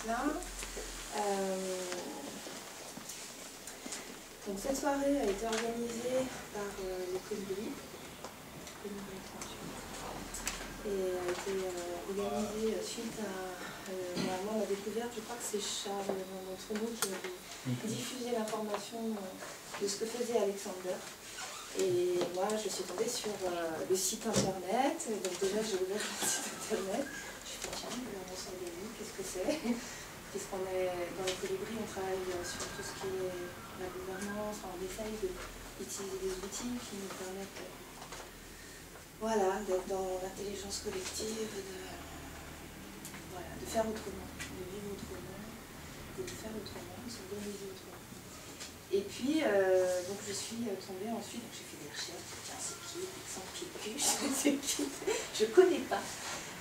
d'être là. Donc cette soirée a été organisée par le Colibri, et a été organisée suite à normalement la découverte. Je crois que c'est Charles d'entre nous qui avait diffusé l'information de ce que faisait Alexander. Et moi je suis tombée sur le site internet, donc déjà j'ai ouvert le site internet, je me suis dit tiens, le gouvernance organique, qu'est-ce que c'est? Puisqu'on est dans les Colibris, on travaille sur tout ce qui est la gouvernance, on essaye d'utiliser des outils qui nous permettent voilà, d'être dans l'intelligence collective, de faire autrement, de vivre autrement, et de faire autrement, de s'organiser autrement. Et puis, donc je suis tombée ensuite, donc j'ai fait des recherches, tiens, c'est qui, Alexandre Picpus, c'est qui, je ne connais pas.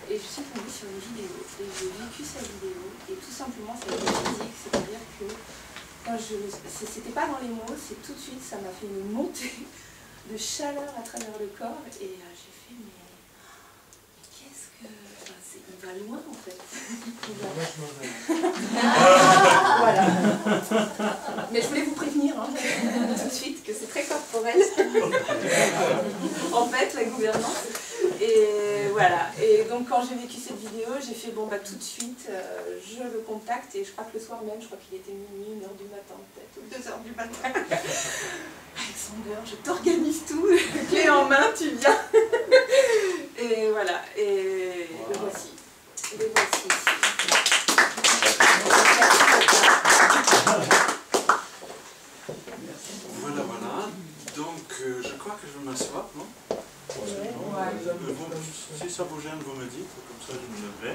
Et je suis tombée sur une vidéo, et j'ai vécu sa vidéo, et tout simplement, ça a été physique, c'est-à-dire que quand c'était pas dans les mots, c'est tout de suite, ça m'a fait une montée de chaleur à travers le corps, et j'ai fait, mais qu'est-ce que... Enfin, il va loin, en fait. Moi, je m'en vais. Voilà. Mais je voulais vous prévenir, hein, tout de suite, que c'est très corporel. En fait, la gouvernance. Et voilà. Et donc, quand j'ai vécu cette vidéo, j'ai fait, bon, bah, tout de suite, je le contacte, et je crois que le soir même, je crois qu'il était minuit, 1h du matin, peut-être, ou 2h du matin. Alexander, je t'organise tout, clé en main, tu viens. Et voilà, et le voici. Le voici ici. Voilà, voilà. Donc, je crois que je vais m'asseoir, non? Si ça vous gêne, vous me dites, comme ça je me lèverai.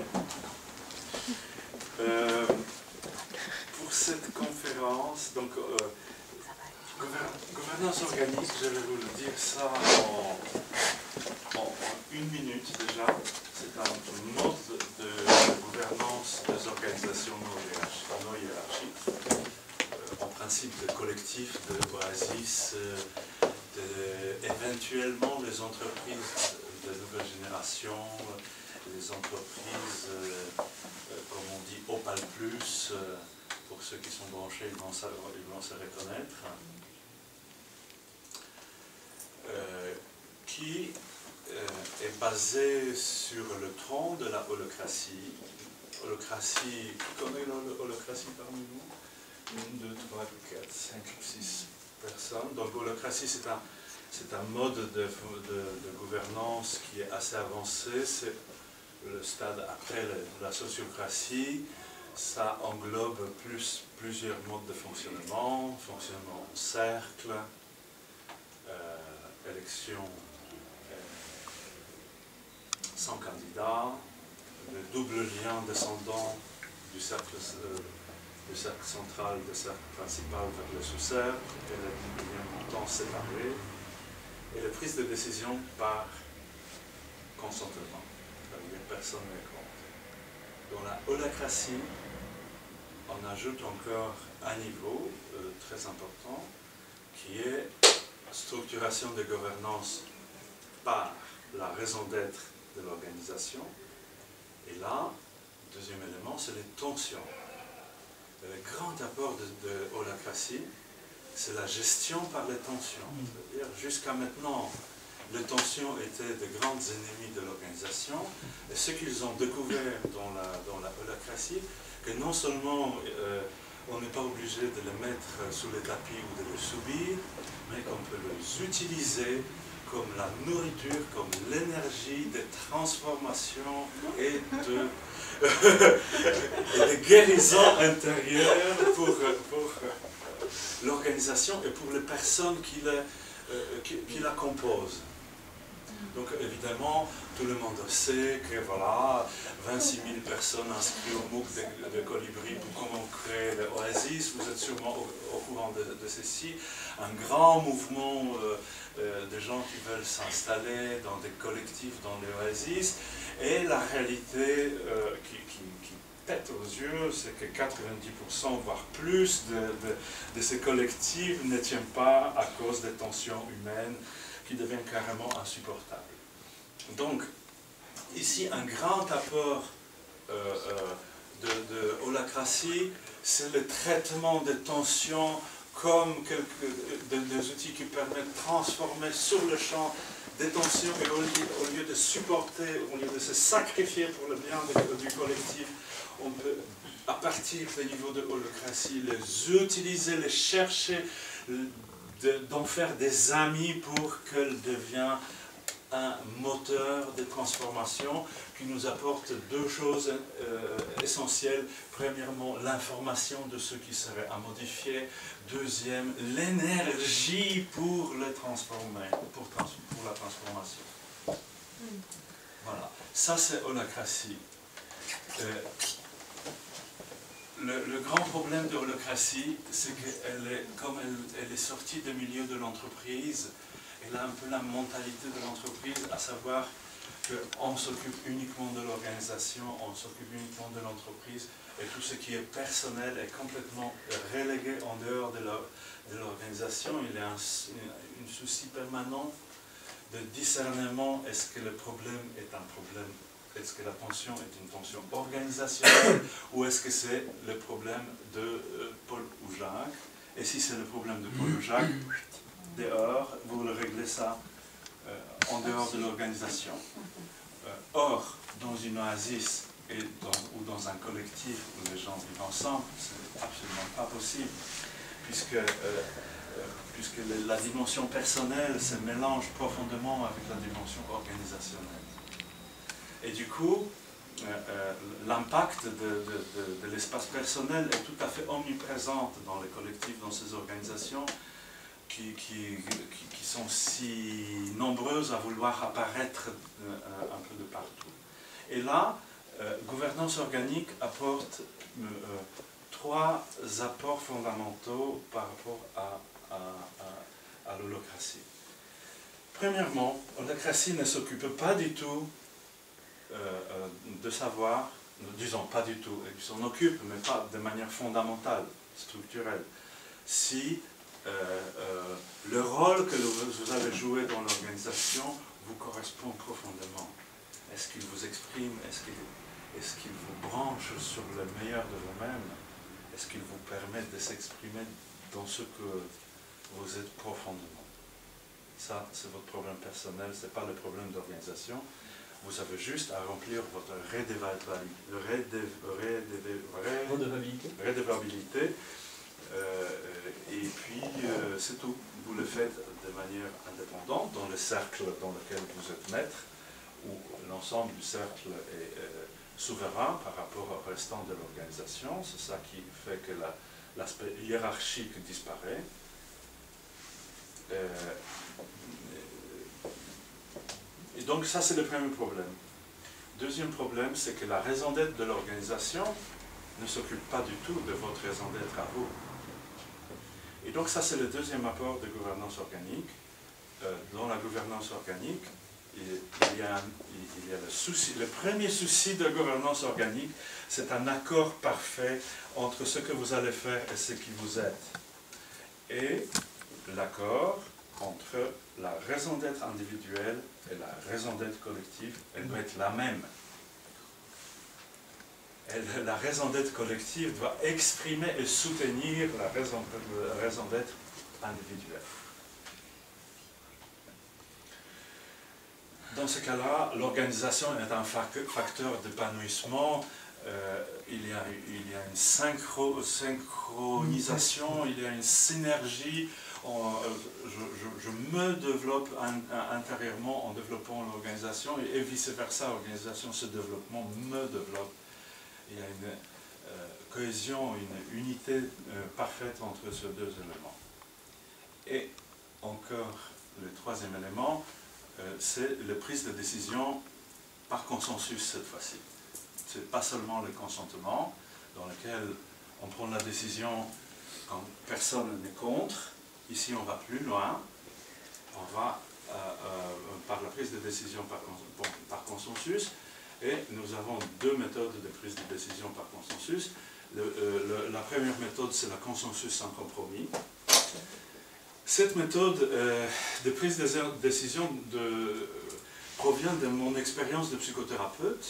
Pour cette conférence, donc, gouvernance organique, je vais vous le dire ça en 1 minute déjà. C'est un mode de gouvernance des organisations non hiérarchiques, en principe de collectifs, de oasis, éventuellement les entreprises de nouvelle génération, les entreprises, comme on dit, Opal Plus, pour ceux qui sont branchés, ils vont se reconnaître, qui est basé sur le tronc de la holacratie. Holacratie, qui connaît l'holacratie parmi nous? 1, 2, 3, 4, 5, 6 personnes. Donc holacratie, c'est un mode de gouvernance qui est assez avancé. C'est le stade après la sociocratie. Ça englobe plusieurs modes de fonctionnement en cercle, élection sans candidat, le double lien descendant du cercle central, du cercle principal vers le sous-cercle, et le lien montant séparé, et la prise de décision par consentement, c'est-à-dire personne n'est contre. Dans la holacratie, on ajoute encore un niveau très important, qui est structuration de gouvernance par la raison d'être de l'organisation. Et là, deuxième élément, c'est les tensions. Et le grand apport de holacratie, c'est la gestion par les tensions. C'est-à-dire, jusqu'à maintenant, les tensions étaient de grands ennemis de l'organisation. Et ce qu'ils ont découvert dans la holacratie, que non seulement on n'est pas obligé de les mettre sous les tapis ou de les subir, mais qu'on peut les utiliser comme la nourriture, comme l'énergie de transformation et de guérison intérieure pour l'organisation et pour les personnes qui la composent. Donc évidemment, tout le monde sait que voilà, 26 000 personnes inscrites au MOOC de Colibri pour comment créer l'Oasis. Vous êtes sûrement au courant de ceci. Un grand mouvement de gens qui veulent s'installer dans des collectifs dans l'Oasis. Et la réalité qui pète aux yeux, c'est que 90% voire plus de ces collectifs ne tiennent pas à cause des tensions humaines qui deviennent carrément insupportables. Donc, ici, un grand apport de holacratie, c'est le traitement des tensions comme des outils qui permettent de transformer sur le champ des tensions, et au lieu de supporter, au lieu de se sacrifier pour le bien du collectif, on peut, à partir des niveaux de holacratie, les utiliser, les chercher, d'en faire des amis pour qu'elles deviennent un moteur de transformation qui nous apporte deux choses essentielles. Premièrement, l'information de ce qui serait à modifier. Deuxième, l'énergie pour le transformer, pour la transformation. Voilà, ça c'est holacratie. Le grand problème de holacratie, c'est qu'elle est, comme elle est sortie du milieu de l'entreprise, elle a un peu la mentalité de l'entreprise, à savoir qu'on s'occupe uniquement de l'organisation, on s'occupe uniquement de l'entreprise, et tout ce qui est personnel est complètement relégué en dehors de l'organisation. Il y a un souci permanent de discernement. Est-ce que le problème est un problème? Est-ce que la tension est une tension organisationnelle ou est-ce que c'est le problème de Paul ou Jacques? Et si c'est le problème de Paul ou Jacques, dehors, vous le réglez ça en dehors de l'organisation. Or, dans une oasis ou dans un collectif où les gens vivent ensemble, c'est absolument pas possible, puisque la dimension personnelle se mélange profondément avec la dimension organisationnelle. Et du coup, l'impact de l'espace personnel est tout à fait omniprésent dans les collectifs, dans ces organisations qui sont si nombreuses à vouloir apparaître un peu de partout. Et là, gouvernance organique apporte trois apports fondamentaux par rapport à l'holacratie. Premièrement, l'holacratie ne s'occupe pas du tout de savoir, disons pas du tout, elle s'en occupe, mais pas de manière fondamentale, structurelle, si le rôle que vous avez joué dans l'organisation vous correspond profondément. Est-ce qu'il vous exprime? Est-ce qu'il vous branche sur le meilleur de vous-même? Est-ce qu'il vous permet de s'exprimer dans ce que vous êtes profondément? Ça, c'est votre problème personnel, ce n'est pas le problème d'organisation. Vous avez juste à remplir votre redevabilité. Et puis, c'est tout. Vous le faites de manière indépendante dans le cercle dans lequel vous êtes maître, où l'ensemble du cercle est souverain par rapport au restant de l'organisation. C'est ça qui fait que l'aspect hiérarchique disparaît. Et donc ça, c'est le premier problème. Deuxième problème, c'est que la raison d'être de l'organisation ne s'occupe pas du tout de votre raison d'être à vous. Et donc ça, c'est le deuxième apport de gouvernance organique. Dans la gouvernance organique, il y a le souci. Le premier souci de gouvernance organique, c'est un accord parfait entre ce que vous allez faire et ce qui vous êtes. Et l'accord entre la raison d'être individuelle et la raison d'être collective, elle doit être la même. La raison d'être collective doit exprimer et soutenir la raison d'être individuelle. Dans ce cas-là, l'organisation est un facteur d'épanouissement. Il y a une synchronisation, il y a une synergie. Je me développe intérieurement en développant l'organisation et vice-versa, l'organisation, ce développement me développe. Il y a une cohésion, une unité parfaite entre ces deux éléments. Et encore, le troisième élément, c'est la prise de décision par consensus cette fois-ci. Ce n'est pas seulement le consentement, dans lequel on prend la décision quand personne n'est contre. Ici, on va plus loin. On va par la prise de décision par consensus. Et nous avons deux méthodes de prise de décision par consensus. La première méthode, c'est la consensus sans compromis. Cette méthode de prise de décision provient de mon expérience de psychothérapeute.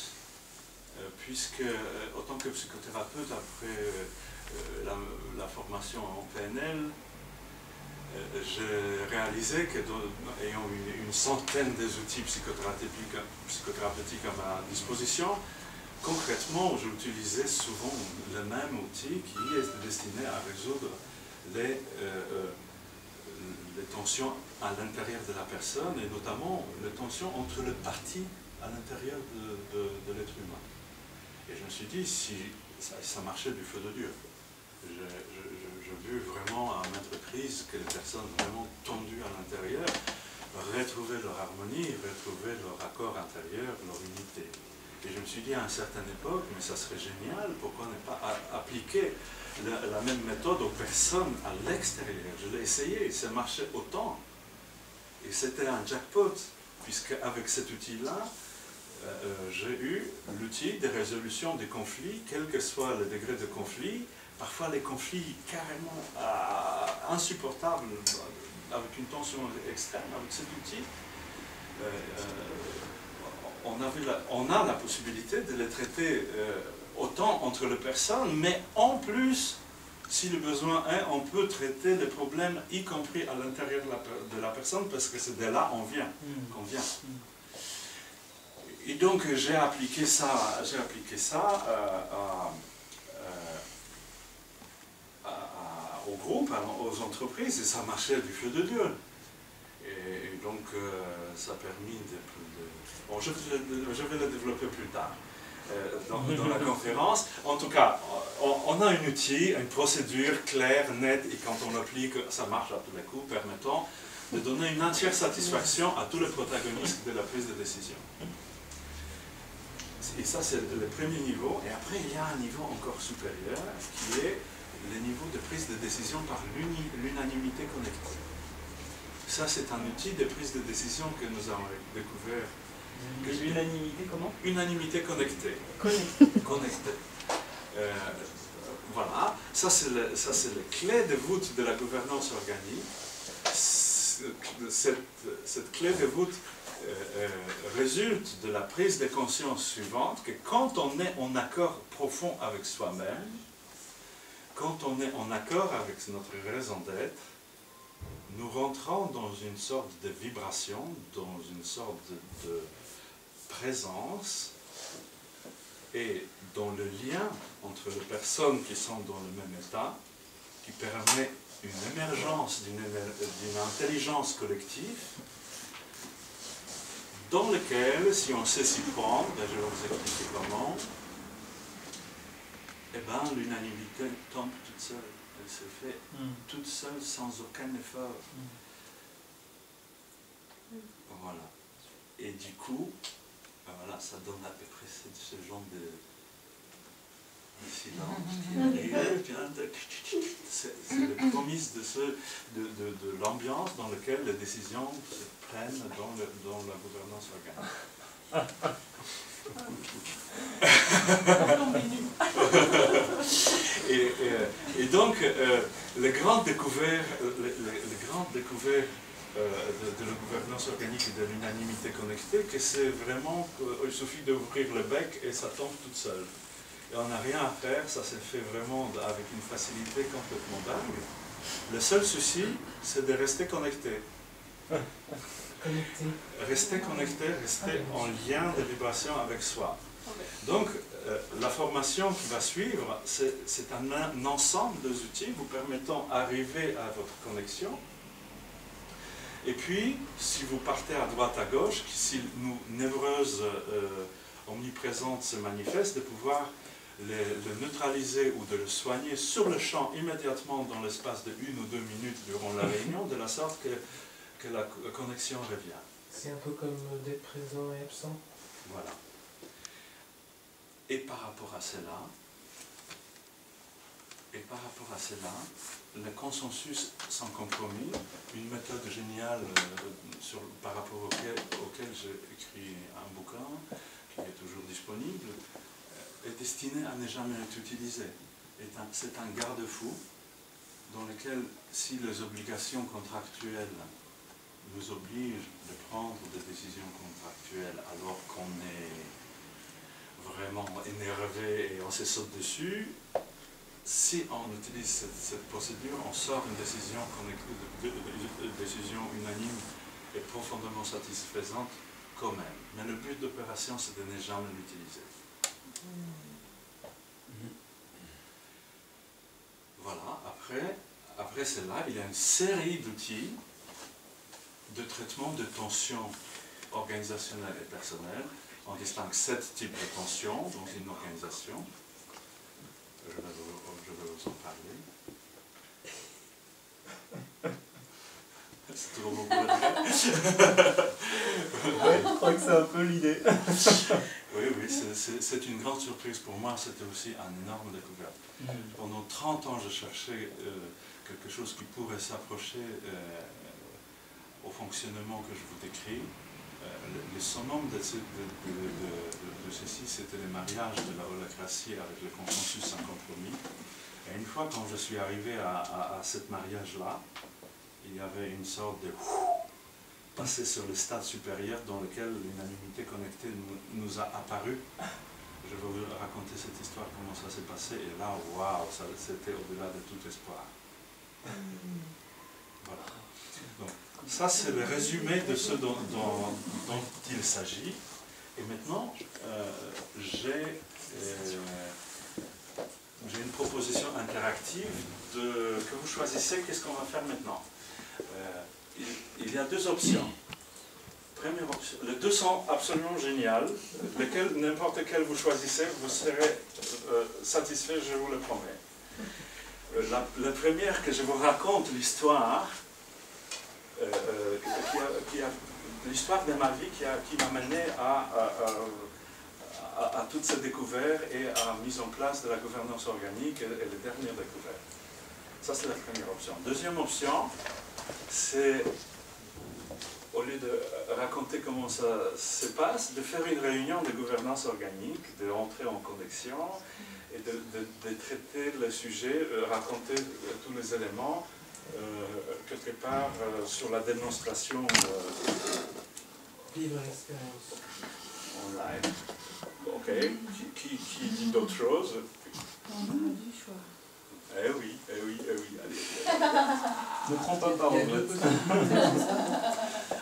puisque, autant que psychothérapeute, après la formation en PNL, j'ai réalisé que, ayant une centaine d'outils psychothérapeutiques à ma disposition, concrètement, j'utilisais souvent le même outil qui est destiné à résoudre les tensions à l'intérieur de la personne, et notamment les tensions entre les parties à l'intérieur de l'être humain. Et je me suis dit, si ça marchait du feu de Dieu. J'ai vu vraiment à maintes reprises que les personnes vraiment tendues à l'intérieur retrouvaient leur harmonie, retrouvaient leur accord intérieur, leur unité. Et je me suis dit à une certaine époque, mais ça serait génial, pourquoi ne pas appliquer la même méthode aux personnes à l'extérieur. Je l'ai essayé, ça marchait autant. Et c'était un jackpot, puisque avec cet outil-là, j'ai eu l'outil de résolution des conflits, quel que soit le degré de conflit, parfois les conflits carrément insupportables, avec une tension extrême. Avec cet outil, on a la possibilité de les traiter autant entre les personnes, mais en plus, si le besoin est, on peut traiter les problèmes, y compris à l'intérieur de la personne, parce que c'est de là qu'on vient. Et donc j'ai appliqué ça au groupe, aux entreprises, et ça marchait du feu de Dieu. Et donc ça a permis bon, je vais le développer plus tard dans la conférence. En tout cas, on a un outil, une procédure claire, nette, et quand on l'applique, ça marche à tous les coups, permettant de donner une entière satisfaction à tous les protagonistes de la prise de décision. Et ça, c'est le premier niveau. Et après, il y a un niveau encore supérieur, qui est le niveau de prise de décision par l'unanimité connectée. Ça, c'est un outil de prise de décision que nous avons découvert. L'unanimité, comment? Unanimité connectée. Connectée. Voilà. Ça, c'est la clé de voûte de la gouvernance organique. Cette clé de voûte résulte de la prise de conscience suivante, que quand on est en accord profond avec soi-même, quand on est en accord avec notre raison d'être, nous rentrons dans une sorte de vibration, dans une sorte de présence, et dans le lien entre les personnes qui sont dans le même état, qui permet une émergence d'une intelligence collective, dans lequel, si on sait s'y prendre, et je vais vous expliquer comment, eh bien, l'unanimité tombe toute seule. Elle se fait toute seule, sans aucun effort. Voilà. Et du coup, ben voilà, ça donne à peu près ce genre de silence qui arrive. C'est le promise de l'ambiance dans laquelle les décisions se prennent dans la gouvernance organique. Et donc, les grandes découvertes de la gouvernance organique et de l'unanimité connectée, que c'est vraiment qu'il suffit d'ouvrir le bec et ça tombe toute seule. Et on n'a rien à faire, ça s'est fait vraiment avec une facilité complètement dingue. Le seul souci, c'est de rester connecté. Rester connecté, rester en lien de vibration avec soi. Donc, la formation qui va suivre, c'est un ensemble d'outils vous permettant d'arriver à votre connexion. Et puis, si vous partez à droite, à gauche, si une névrose omniprésente se manifeste, de pouvoir le neutraliser ou de le soigner sur le champ immédiatement dans l'espace de 1 ou 2 minutes durant la réunion, de la sorte que la connexion revient. C'est un peu comme d'être présent et absent. Voilà. Et par rapport à cela, le consensus sans compromis, une méthode géniale par rapport auquel j'ai écrit un bouquin, qui est toujours disponible, est destinée à ne jamais être utilisée. C'est un garde-fou dans lequel, si les obligations contractuelles nous obligent de prendre des décisions contractuelles alors qu'on est vraiment énervé et on se saute dessus. Si on utilise cette procédure, on sort une décision décision unanime et profondément satisfaisante quand même. Mais le but d'opération, c'est de ne jamais l'utiliser. Voilà, après cela, il y a une série d'outils de traitement de tensions organisationnelles et personnelles. On distingue 7 types de tensions dans une organisation. Je vais vous en parler. C'est trop beau pour le dire. Ouais, je crois que c'est un peu l'idée. Oui, c'est une grande surprise pour moi. C'était aussi un énorme découverte. Pendant 30 ans, je cherchais quelque chose qui pourrait s'approcher au fonctionnement que je vous décris. Le summum de ceci, c'était le mariage de la holacratie avec le consensus sans compromis. Et une fois, quand je suis arrivé à ce mariage-là, il y avait une sorte de passer sur le stade supérieur dans lequel l'unanimité connectée nous a apparu. Je vais vous raconter cette histoire, comment ça s'est passé, et là, waouh, c'était au-delà de tout espoir. Voilà. Donc, ça, c'est le résumé de ce dont il s'agit. Et maintenant, j'ai une proposition interactive que vous choisissez. Qu'est-ce qu'on va faire maintenant? Il y a 2 options. Première option. Les 2 sont absolument géniales. N'importe lequel vous choisissez, vous serez satisfait, je vous le promets. La première, que je vous raconte l'histoire, l'histoire de ma vie qui m'a mené à toutes ces découvertes et à la mise en place de la gouvernance organique et les dernières découvertes. Ça, c'est la première option. Deuxième option, c'est, au lieu de raconter comment ça se passe, de faire une réunion de gouvernance organique, de rentrer en connexion et de traiter le sujet, raconter tous les éléments, quelque part sur la démonstration Vivre l'expérience. online. Ok, qui dit d'autres choses? On a du choix. Eh oui, allez. Ne prends pas parole.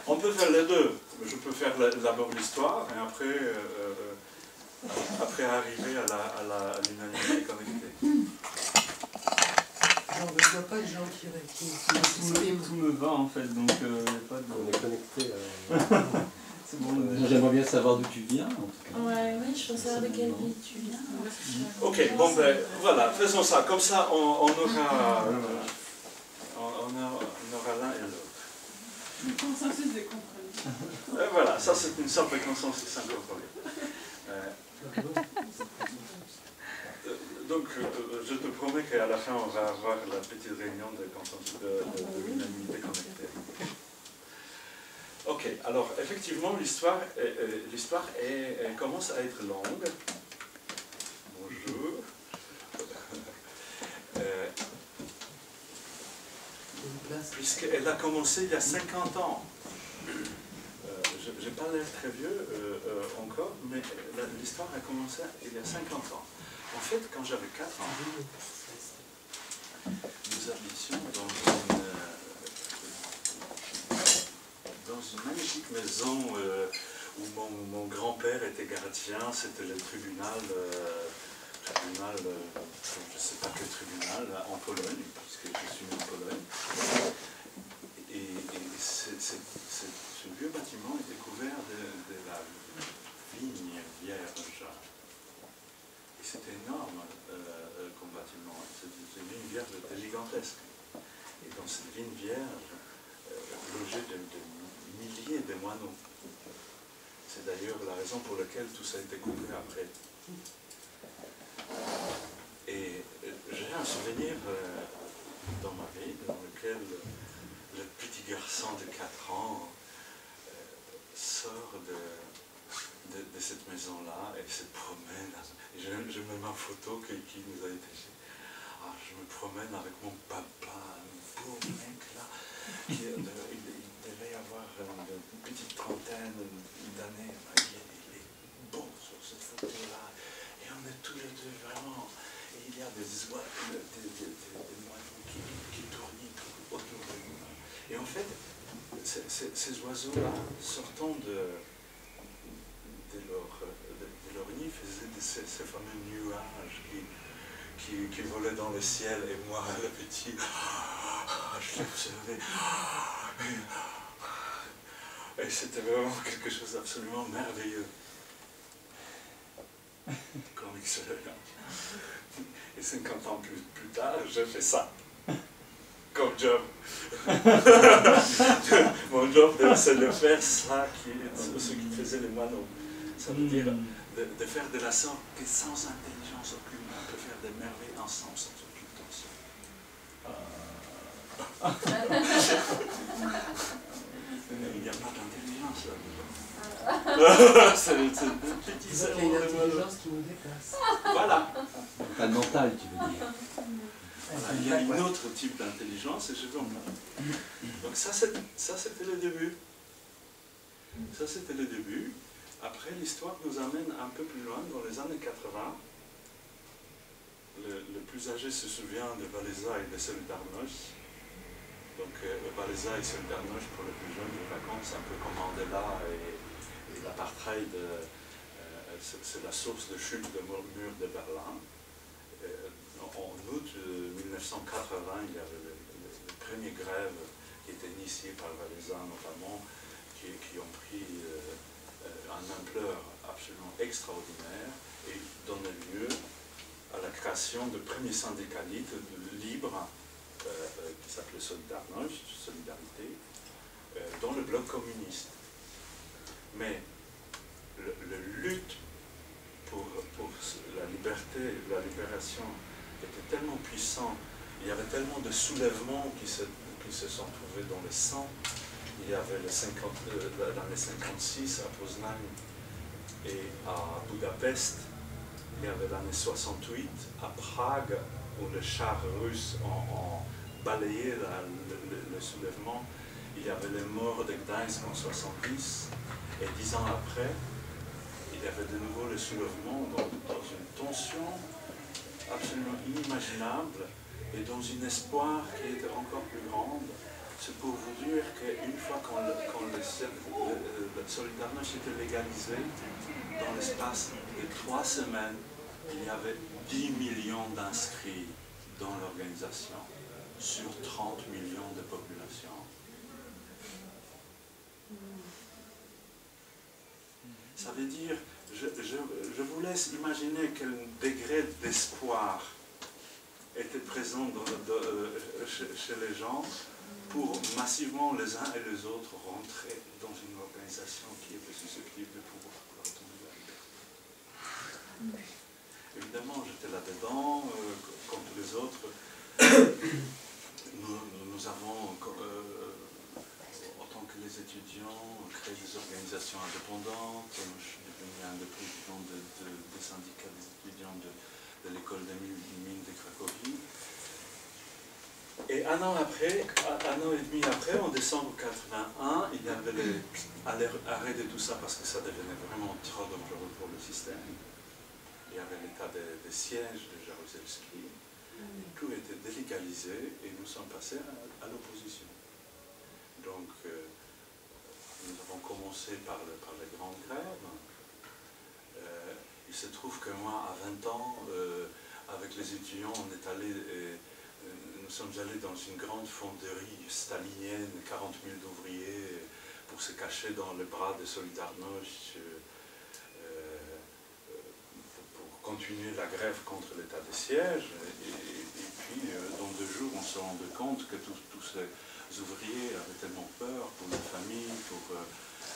On peut faire les deux. Je peux faire d'abord l'histoire et après arriver à l'unanimité connectée. Alors, je ne vois pas de gens qui Tout me va en fait, donc pas de... On est connecté. C'est bon. J'aimerais bien savoir d'où tu viens, en tout cas. Ouais, oui, je veux savoir de quelle ville tu viens. Ok, bon ben voilà, faisons ça. Comme ça, on aura l'un et l'autre. Le consensus des compromis. Et voilà, ça c'est une sorte de consensus sans compromis. Donc, je te promets qu'à la fin, on va avoir la petite réunion de consensus de l'unanimité connectée. Ok, alors effectivement, l'histoire commence à être longue. Bonjour. Puisqu'elle a commencé il y a 50 ans. Je n'ai pas l'air très vieux encore, mais l'histoire a commencé il y a 50 ans. En fait, quand j'avais 4 ans, nous habitions dans une magnifique maison où mon grand-père était gardien. C'était le tribunal, je ne sais pas quel tribunal, en Pologne, puisque je suis né en Pologne. Et ce vieux bâtiment est couvert de la vigne vierge. Et c'était énorme comme bâtiment. Cette vigne vierge était gigantesque. Et dans cette vigne vierge, logeaient de milliers de moineaux. C'est d'ailleurs la raison pour laquelle tout ça a été coupé après. Et j'ai un souvenir dans ma vie dans lequel le petit garçon de 4 ans sort de cette maison-là et se promène. Et je mets ma photo qui nous a été... je me promène avec mon papa, un beau mec là, il devait y avoir une petite trentaine d'années. Il est beau sur cette photo-là. Et on est tous les deux vraiment. Et il y a des moineaux qui tournent autour de nous. Et en fait, ces oiseaux-là, sortant de leur nid, faisaient ces fameux nuages qui volaient dans le ciel. Et moi, le petit, je l'observais. Et c'était vraiment quelque chose d'absolument merveilleux. Comme excellent. Et 50 ans plus tard, je fais ça. Comme job. Mon job, c'est de faire ça, ce qui faisait les moineaux. Ça veut dire de faire de la sorte que sans intelligence aucune, on peut faire des merveilles ensemble sans aucune tension. Il n'y a pas d'intelligence là-dedans. C'est une petite C'est une intelligence qui nous dépasse. Voilà. Pas de mental, tu veux dire. Voilà. Il y a un autre type d'intelligence et je vais en parler. Donc ça c'était le début. Ça c'était le début. Après l'histoire nous amène un peu plus loin dans les années 80. Le plus âgé se souvient de Valéza et de Solidarność. Donc Valéza et Solidarność pour les plus jeunes, ils racontent un peu comme Mandela et l'apartheid, c'est la source de chute du mur de Berlin. En août 1980, il y avait les premières grèves qui étaient initiées par Valéza notamment, qui ont pris une ampleur absolument extraordinaire et donné lieu à la création de premiers syndicats libres qui s'appelait Solidarité, dans le bloc communiste. Mais la lutte pour la liberté, la libération était tellement puissante, il y avait tellement de soulèvements qui se sont trouvés dans le sang. Il y avait l'année 56 à Poznań et à Budapest. Il y avait l'année 68 à Prague, où les chars russes ont balayé le soulèvement. Il y avait les morts de Gdańsk en 70, et 10 ans après, il y avait de nouveau le soulèvement dans une tension absolument inimaginable et dans un espoir qui était encore plus grande. C'est pour vous dire qu'une fois quand le Solidarność était légalisé, dans l'espace de 3 semaines, il y avait 10 millions d'inscrits dans l'organisation sur 30 millions de population. Ça veut dire, je vous laisse imaginer quel degré d'espoir était présent chez les gens pour massivement les uns et les autres rentrer dans une organisation qui était susceptible de pouvoir retrouver la liberté. Évidemment, j'étais là-dedans, comme tous les autres. Nous avons, en tant que les étudiants, créé des organisations indépendantes. Je suis devenu un des présidents des syndicats des étudiants de l'école des mines de Cracovie. Et un an et demi après, en décembre 81, il y avait l'arrêt de tout ça parce que ça devenait vraiment trop dangereux pour le système. Il y avait l'état des sièges de Jaruzelski. Tout était délégalisé et nous sommes passés à l'opposition. Donc, nous avons commencé par les grandes grèves. Il se trouve que moi, à 20 ans, avec les étudiants, nous sommes allés dans une grande fonderie stalinienne, 40 000 d'ouvriers, pour se cacher dans les bras de Solidarność, pour continuer la grève contre l'état de siège. Et puis, dans 2 jours, on se rendait compte que tous ces ouvriers avaient tellement peur pour leur famille,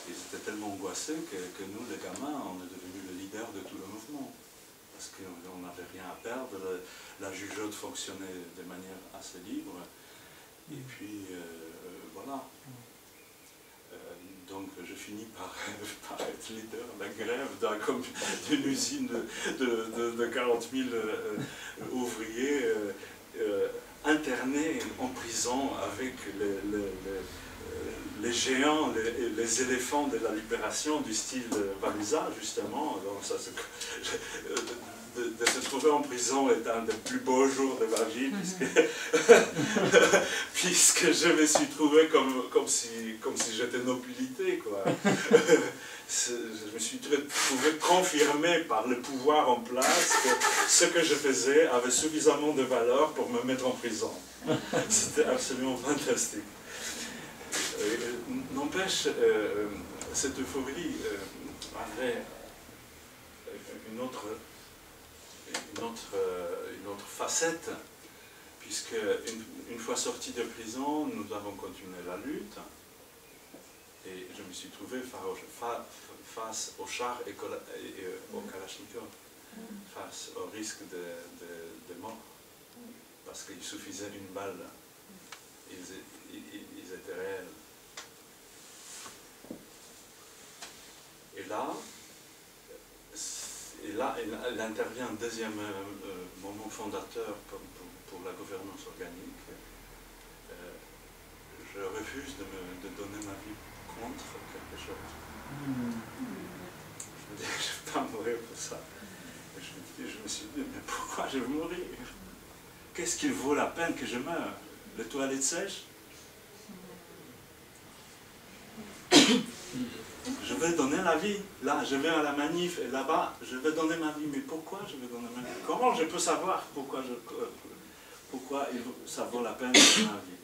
ils étaient tellement angoissés que nous, les gamins, on est devenus le leader de tout le mouvement. Parce qu'on n'avait rien à perdre, la jugeote fonctionnait de manière assez libre. Et puis, voilà. Donc, je finis par être leader de la grève d'une usine de 40 000 ouvriers internés en prison avec les géants, les éléphants de la libération du style Valuza, justement. Donc ça, de se trouver en prison est un des plus beaux jours de ma vie, puisque je me suis trouvé comme si j'étais nobilité, quoi. Je me suis trouvé confirmé par le pouvoir en place que ce que je faisais avait suffisamment de valeur pour me mettre en prison. C'était absolument fantastique. N'empêche, cette euphorie avait une autre facette, puisque une fois sorti de prison, nous avons continué la lutte, et je me suis trouvé face au char et au Kalachnikov, face au risque de mort, parce qu'il suffisait d'une balle, ils étaient réels. Et là, il intervient un deuxième moment fondateur pour la gouvernance organique. Je refuse de donner ma vie contre quelque chose. Je me dis, je ne vais pas mourir pour ça. Et je me suis dit, mais pourquoi je veux mourir? Qu'est-ce qu'il vaut la peine que je meure? Les toilettes sèches? Je veux donner la vie. Là, je vais à la manif, et là-bas, je veux donner ma vie. Mais pourquoi je veux donner ma vie? Comment je peux savoir pourquoi ça vaut la peine de donner ma vie?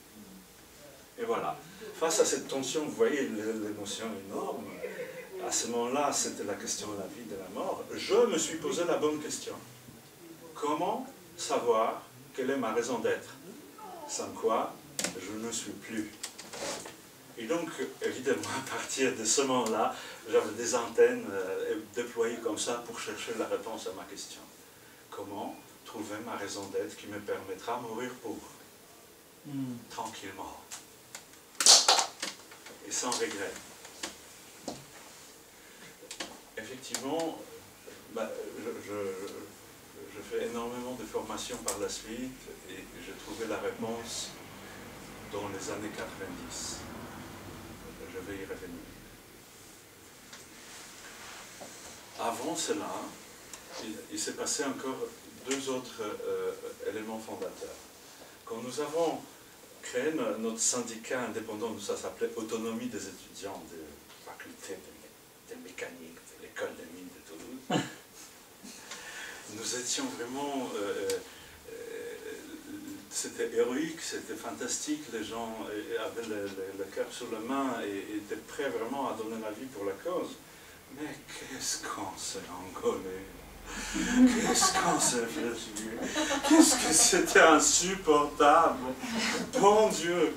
Et voilà. Face à cette tension, vous voyez l'émotion énorme. À ce moment-là, c'était la question de la vie, de la mort. Je me suis posé la bonne question. Comment savoir quelle est ma raison d'être? Sans quoi, je ne suis plus. Et donc, évidemment, à partir de ce moment-là, j'avais des antennes déployées comme ça pour chercher la réponse à ma question. Comment trouver ma raison d'être qui me permettra de mourir pauvre, tranquillement, et sans regret. Effectivement, je fais énormément de formations par la suite, et j'ai trouvé la réponse dans les années 90. Je vais y revenir. Avant cela, il s'est passé encore deux autres éléments fondateurs. Quand nous avons créé notre syndicat indépendant, ça s'appelait Autonomie des étudiants de la faculté de mécanique de l'école des mines de Toulouse, nous étions vraiment... c'était héroïque, c'était fantastique, les gens avaient le cœur sur la main et étaient prêts vraiment à donner la vie pour la cause. Mais qu'est-ce qu'on s'est engolé, qu'est-ce qu'on s'est fatigué, qu'est-ce que c'était insupportable, bon Dieu,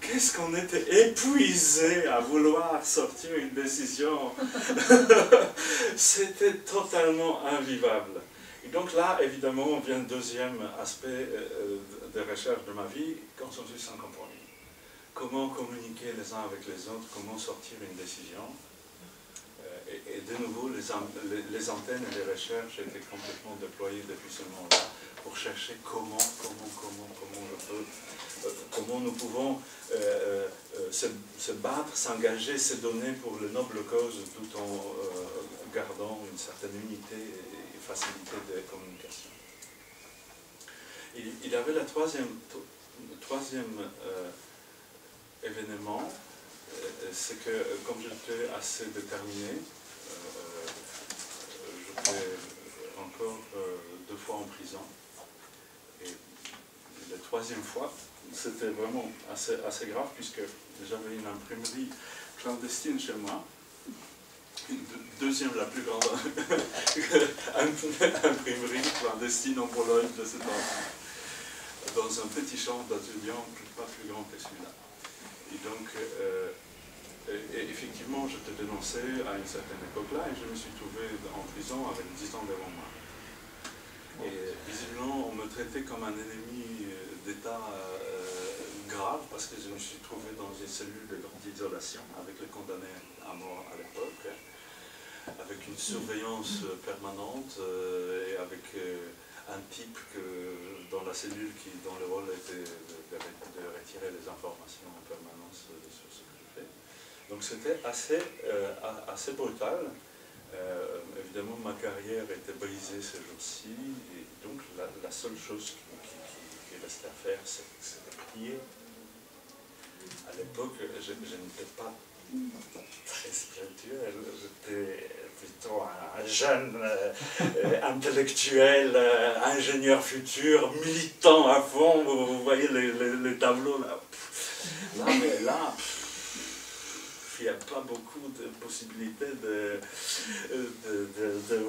qu'est-ce qu'on était épuisé à vouloir sortir une décision. C'était totalement invivable. Et donc là, évidemment, vient le deuxième aspect de recherche de ma vie, consensus sans compromis. Comment communiquer les uns avec les autres, comment sortir une décision. Et de nouveau, les antennes et les recherches étaient complètement déployées depuis ce moment-là pour chercher comment nous pouvons se battre, s'engager, se donner pour les nobles causes tout en gardant une certaine unité et facilité de communication. Il y avait le troisième événement, c'est que comme j'étais assez déterminé, j'étais encore 2 fois en prison. Et la troisième fois, c'était vraiment assez grave puisque j'avais une imprimerie clandestine chez moi. Une deuxième la plus grande imprimerie clandestine en Pologne de ce temps, dans un petit champ d'étudiants pas plus grand que celui-là. Et donc, effectivement, je te dénonçais à une certaine époque-là et je me suis trouvé en prison avec 10 ans devant moi. Et visiblement, on me traitait comme un ennemi d'État grave parce que je me suis trouvé dans une cellule de grande isolation avec les condamnés à mort à l'époque, avec une surveillance permanente et avec un type dans la cellule dont le rôle était de retirer les informations en permanence sur ce que je fais. Donc c'était assez brutal. Évidemment, ma carrière était brisée ces jours-ci, et donc la seule chose qui restait à faire, c'était prier. À l'époque, je n'étais pas très spirituel, j'étais plutôt un jeune intellectuel, ingénieur futur, militant à fond. Vous voyez les tableaux là. Mais là, il n'y a pas beaucoup de possibilités de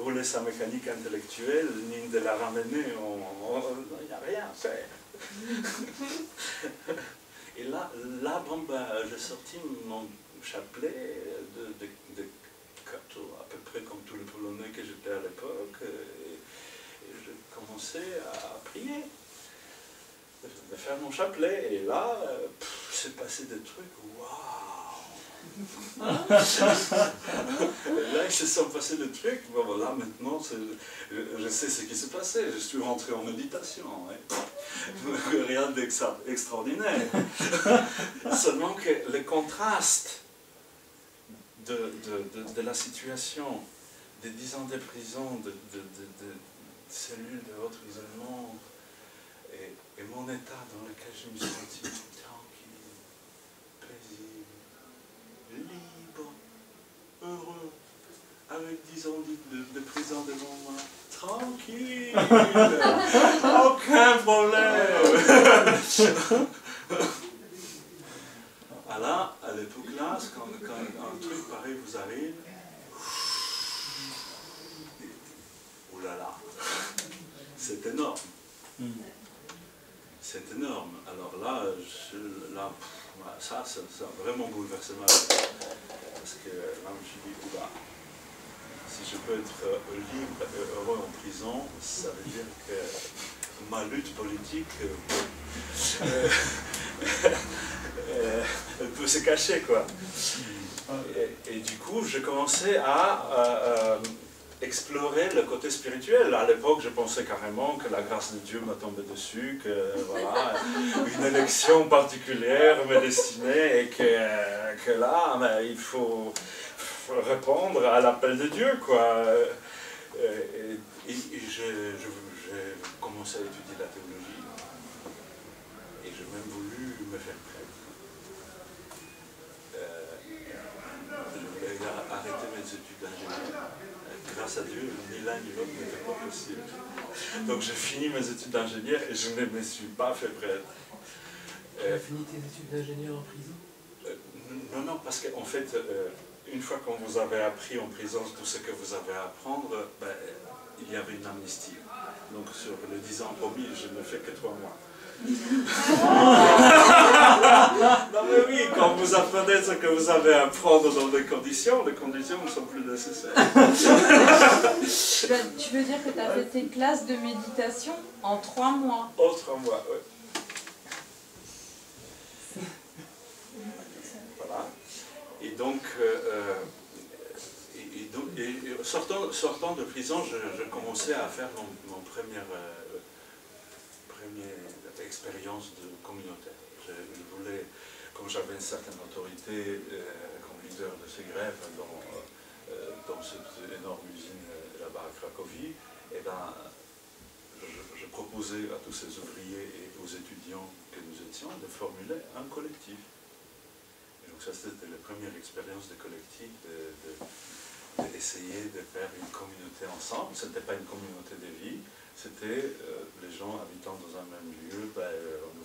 rouler sa mécanique intellectuelle, ni de la ramener. Il n'y a rien à faire. Et là bon, j'ai sorti mon chapelet de cateau, à peu près comme tous les Polonais que j'étais à l'époque, et j'ai commencé à prier, de faire mon chapelet, et là, c'est passé des trucs, waouh! Et là, il se sont passés des trucs, bon voilà, maintenant, je sais ce qui s'est passé, je suis rentré en méditation, hein. Rien d'extraordinaire. Seulement que le contraste de la situation, des 10 ans de prison, de cellules de votre isolement, et mon état dans lequel je me suis senti tranquille, paisible, libre, heureux, avec 10 ans de prison devant moi, tranquille, aucun problème. Alors, à l'époque là, quand un truc pareil vous arrive, oulala, c'est énorme. C'est énorme. Alors là, ça a vraiment bouleversé ma vie. Parce que là, je me suis dit, oula, si je peux être libre et heureux en prison, ça veut dire que ma lutte politique elle peut se cacher, quoi. Et du coup, j'ai commencé à explorer le côté spirituel. À l'époque, je pensais carrément que la grâce de Dieu me tombait dessus, que voilà, une élection particulière me destinait, et que là, il faut répondre à l'appel de Dieu, quoi. Et j'ai commencé à étudier la théologie, et j'ai même voulu me faire prêtre. Je voulais arrêter mes études d'ingénieur. Grâce à Dieu, ni l'un ni l'autre n'était pas possible. Donc j'ai fini mes études d'ingénieur et je ne me suis pas fait prêtre. Tu as fini tes études d'ingénieur en prison? Non, parce qu'en fait, une fois qu'on vous avait appris en prison tout ce que vous avez à apprendre, il y avait une amnistie. Donc sur les 10 ans promis, je ne fais que 3 mois. Non mais oui, quand vous apprenez ce que vous avez à apprendre dans des conditions, les conditions ne sont plus nécessaires. Tu veux dire que tu as fait tes classes de méditation en 3 mois? En 3 mois, oui. Voilà. Et donc, sortant de prison, je commençais à faire mon première expérience de communautaire. Je voulais, comme j'avais une certaine autorité comme leader de ces grèves dans cette énorme usine là-bas à Cracovie, et je proposais à tous ces ouvriers et aux étudiants que nous étions de formuler un collectif. Et donc ça, c'était la première expérience de collectif, d'essayer de faire une communauté ensemble. Ce n'était pas une communauté de vie, c'était les gens habitant dans un même lieu, nous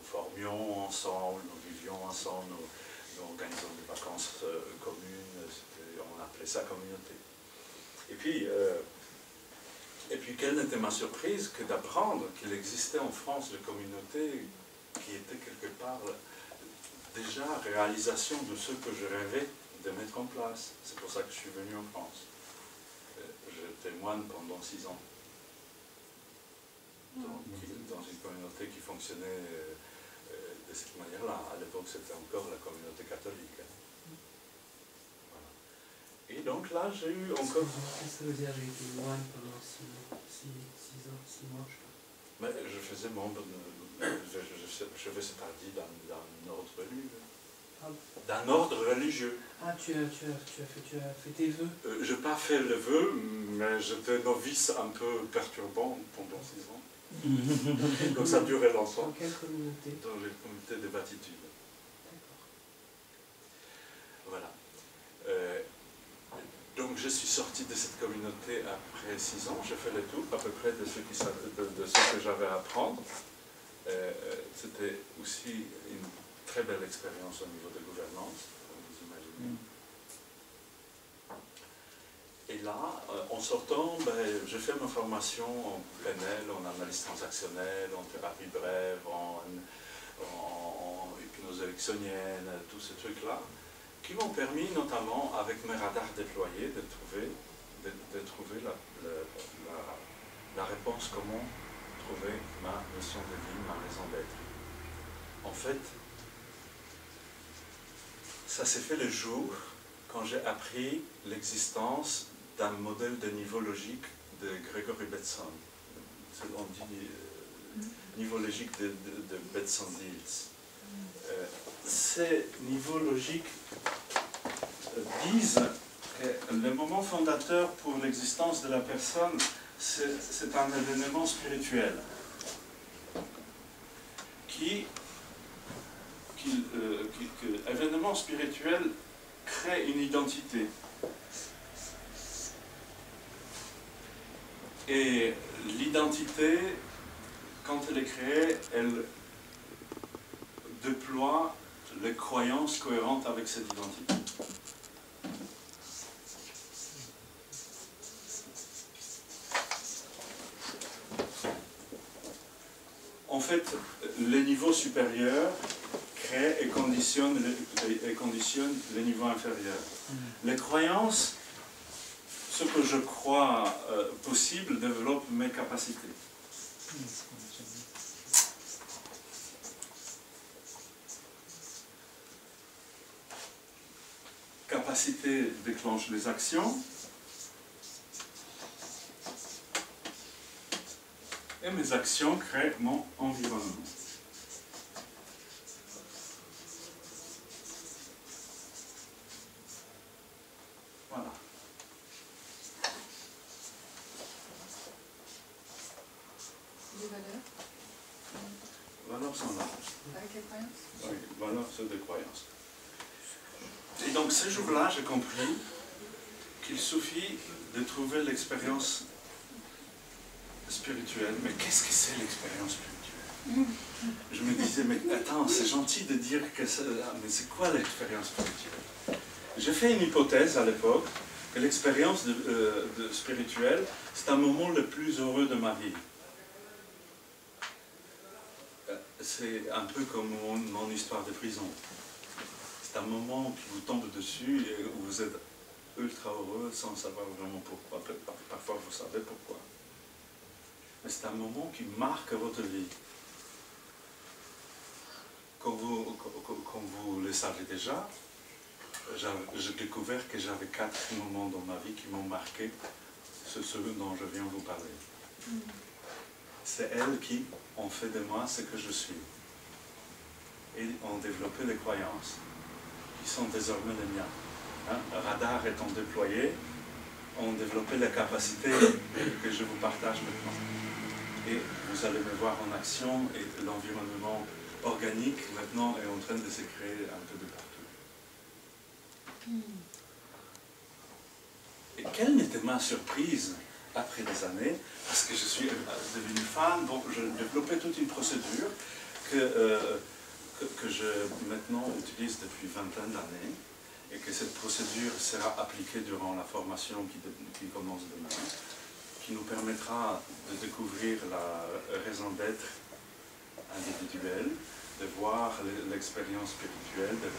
formions ensemble, nous vivions ensemble, nous organisions des vacances communes, on appelait ça communauté. Et puis quelle n'était ma surprise que d'apprendre qu'il existait en France des communautés qui étaient quelque part déjà réalisation de ce que je rêvais de mettre en place. C'est pour ça que je suis venu en France. Je témoigne pendant 6 ans. Dans une communauté qui fonctionnait de cette manière-là. À l'époque, c'était encore la communauté catholique. Voilà. Et donc là, j'ai eu encore... Qu'est-ce que ça veut dire, j'ai été moine pendant 6 mois, je crois. Mais je faisais membre, je faisais partie d'un ordre libre. d'un ordre religieux. Ah, tu as fait tes vœux. Je n'ai pas fait le vœu, mais j'étais novice un peu perturbant pendant 6 ans. Donc ça durait longtemps. Dans quelle communauté? Dans les communautés de Batitude. Voilà. Donc je suis sorti de cette communauté après 6 ans. J'ai fait le tour à peu près de ce que j'avais à apprendre. C'était aussi une très belle expérience au niveau de gouvernance, comme vous imaginez. Et là, en sortant, j'ai fait ma formation en PNL, en analyse transactionnelle, en thérapie brève, en hypnose ericksonienne, tous ces trucs-là, qui m'ont permis, notamment avec mes radars déployés, de trouver la réponse comment trouver ma mission de vie, ma raison d'être. En fait, ça s'est fait le jour quand j'ai appris l'existence d'un modèle de niveau logique de Gregory Bateson. On dit niveau logique de Bateson-Diels. Ces niveaux logiques disent que le moment fondateur pour l'existence de la personne, c'est un événement spirituel événement spirituel crée une identité. Et l'identité, quand elle est créée, elle déploie les croyances cohérentes avec cette identité. En fait, les niveaux supérieurs créent et conditionnent les niveaux inférieurs. Les croyances, ce que je crois possible, développe mes capacités. Capacité déclenche les actions. Et mes actions créent mon environnement. Voilà. Des valeurs? Valeurs sont là. Avec les croyances? Oui, valeurs, c'est des croyances. Et donc, ce jour-là, j'ai compris qu'il suffit de trouver l'expérience spirituelle. Mais qu'est-ce que c'est l'expérience spirituelle? Je me disais, mais attends, c'est gentil de dire que c'est... Mais c'est quoi l'expérience spirituelle? J'ai fait une hypothèse à l'époque que l'expérience spirituelle, c'est un moment le plus heureux de ma vie. C'est un peu comme mon histoire de prison. C'est un moment qui vous tombe dessus et où vous êtes ultra heureux sans savoir vraiment pourquoi. Parfois vous savez pourquoi. Mais c'est un moment qui marque votre vie. Comme vous le savez déjà, j'ai découvert que j'avais 4 moments dans ma vie qui m'ont marqué, ce dont je viens vous parler. C'est elles qui ont fait de moi ce que je suis et ont développé les croyances qui sont désormais les miennes. Hein? Le radar étant déployé, ont développé la capacité que je vous partage maintenant. Et vous allez me voir en action et l'environnement organique maintenant est en train de se créer un peu de partout. Et quelle n'était ma surprise après des années, parce que je suis devenu fan, bon, je développais toute une procédure que je maintenant utilise depuis 20 d'années et que cette procédure sera appliquée durant la formation qui commence demain, qui nous permettra de découvrir la raison d'être individuelle, de voir l'expérience spirituelle, de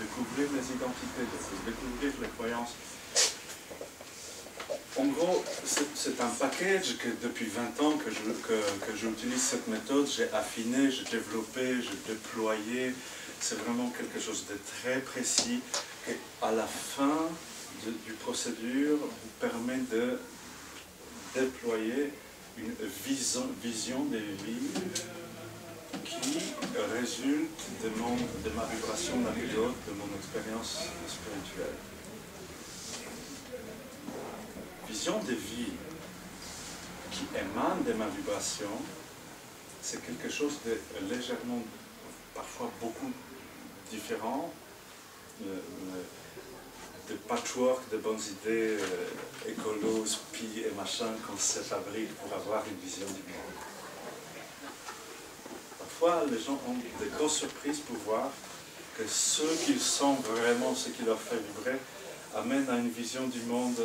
découvrir les identités, de découvrir les croyances. En gros, c'est un package que depuis 20 ans que j'utilise cette méthode, j'ai affiné, j'ai développé, j'ai déployé. C'est vraiment quelque chose de très précis qui, à la fin du procédure, vous permet de déployer une vision de vie qui résulte de ma vibration d'anecdote, de mon expérience spirituelle. Vision de vie qui émane de ma vibration, c'est quelque chose de légèrement, parfois beaucoup différent, de patchwork de bonnes idées écolos, spi et machin qu'on se fabrique pour avoir une vision du monde. Parfois, les gens ont de grosses surprises pour voir que ce qu'ils sentent vraiment, ce qui leur fait vibrer, amène à une vision du monde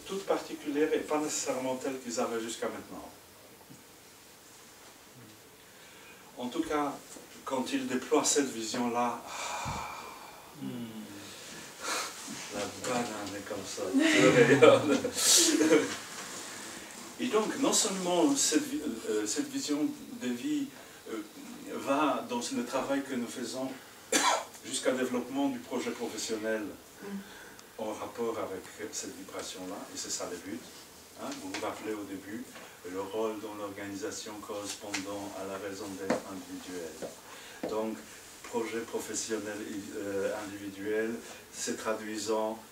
toute particulière et pas nécessairement telle qu'ils avaient jusqu'à maintenant. En tout cas, quand ils déploient cette vision-là, la banane est comme ça. Et donc, non seulement cette vision de vie va dans le travail que nous faisons jusqu'à développement du projet professionnel en rapport avec cette vibration-là, et c'est ça le but. Hein, vous vous rappelez au début, le rôle dans l'organisation correspondant à la raison d'être individuelle. Donc, projet professionnel individuel se traduisant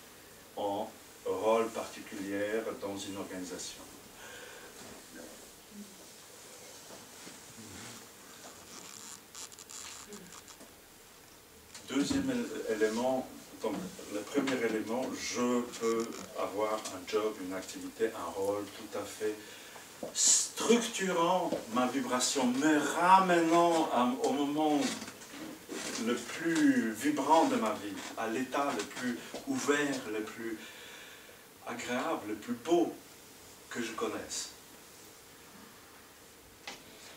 en rôle particulier dans une organisation. Deuxième élément, donc le premier élément, je peux avoir un job, une activité, un rôle tout à fait structurant ma vibration, me ramenant au moment le plus vibrant de ma vie, à l'état le plus ouvert, le plus agréable, le plus beau que je connaisse.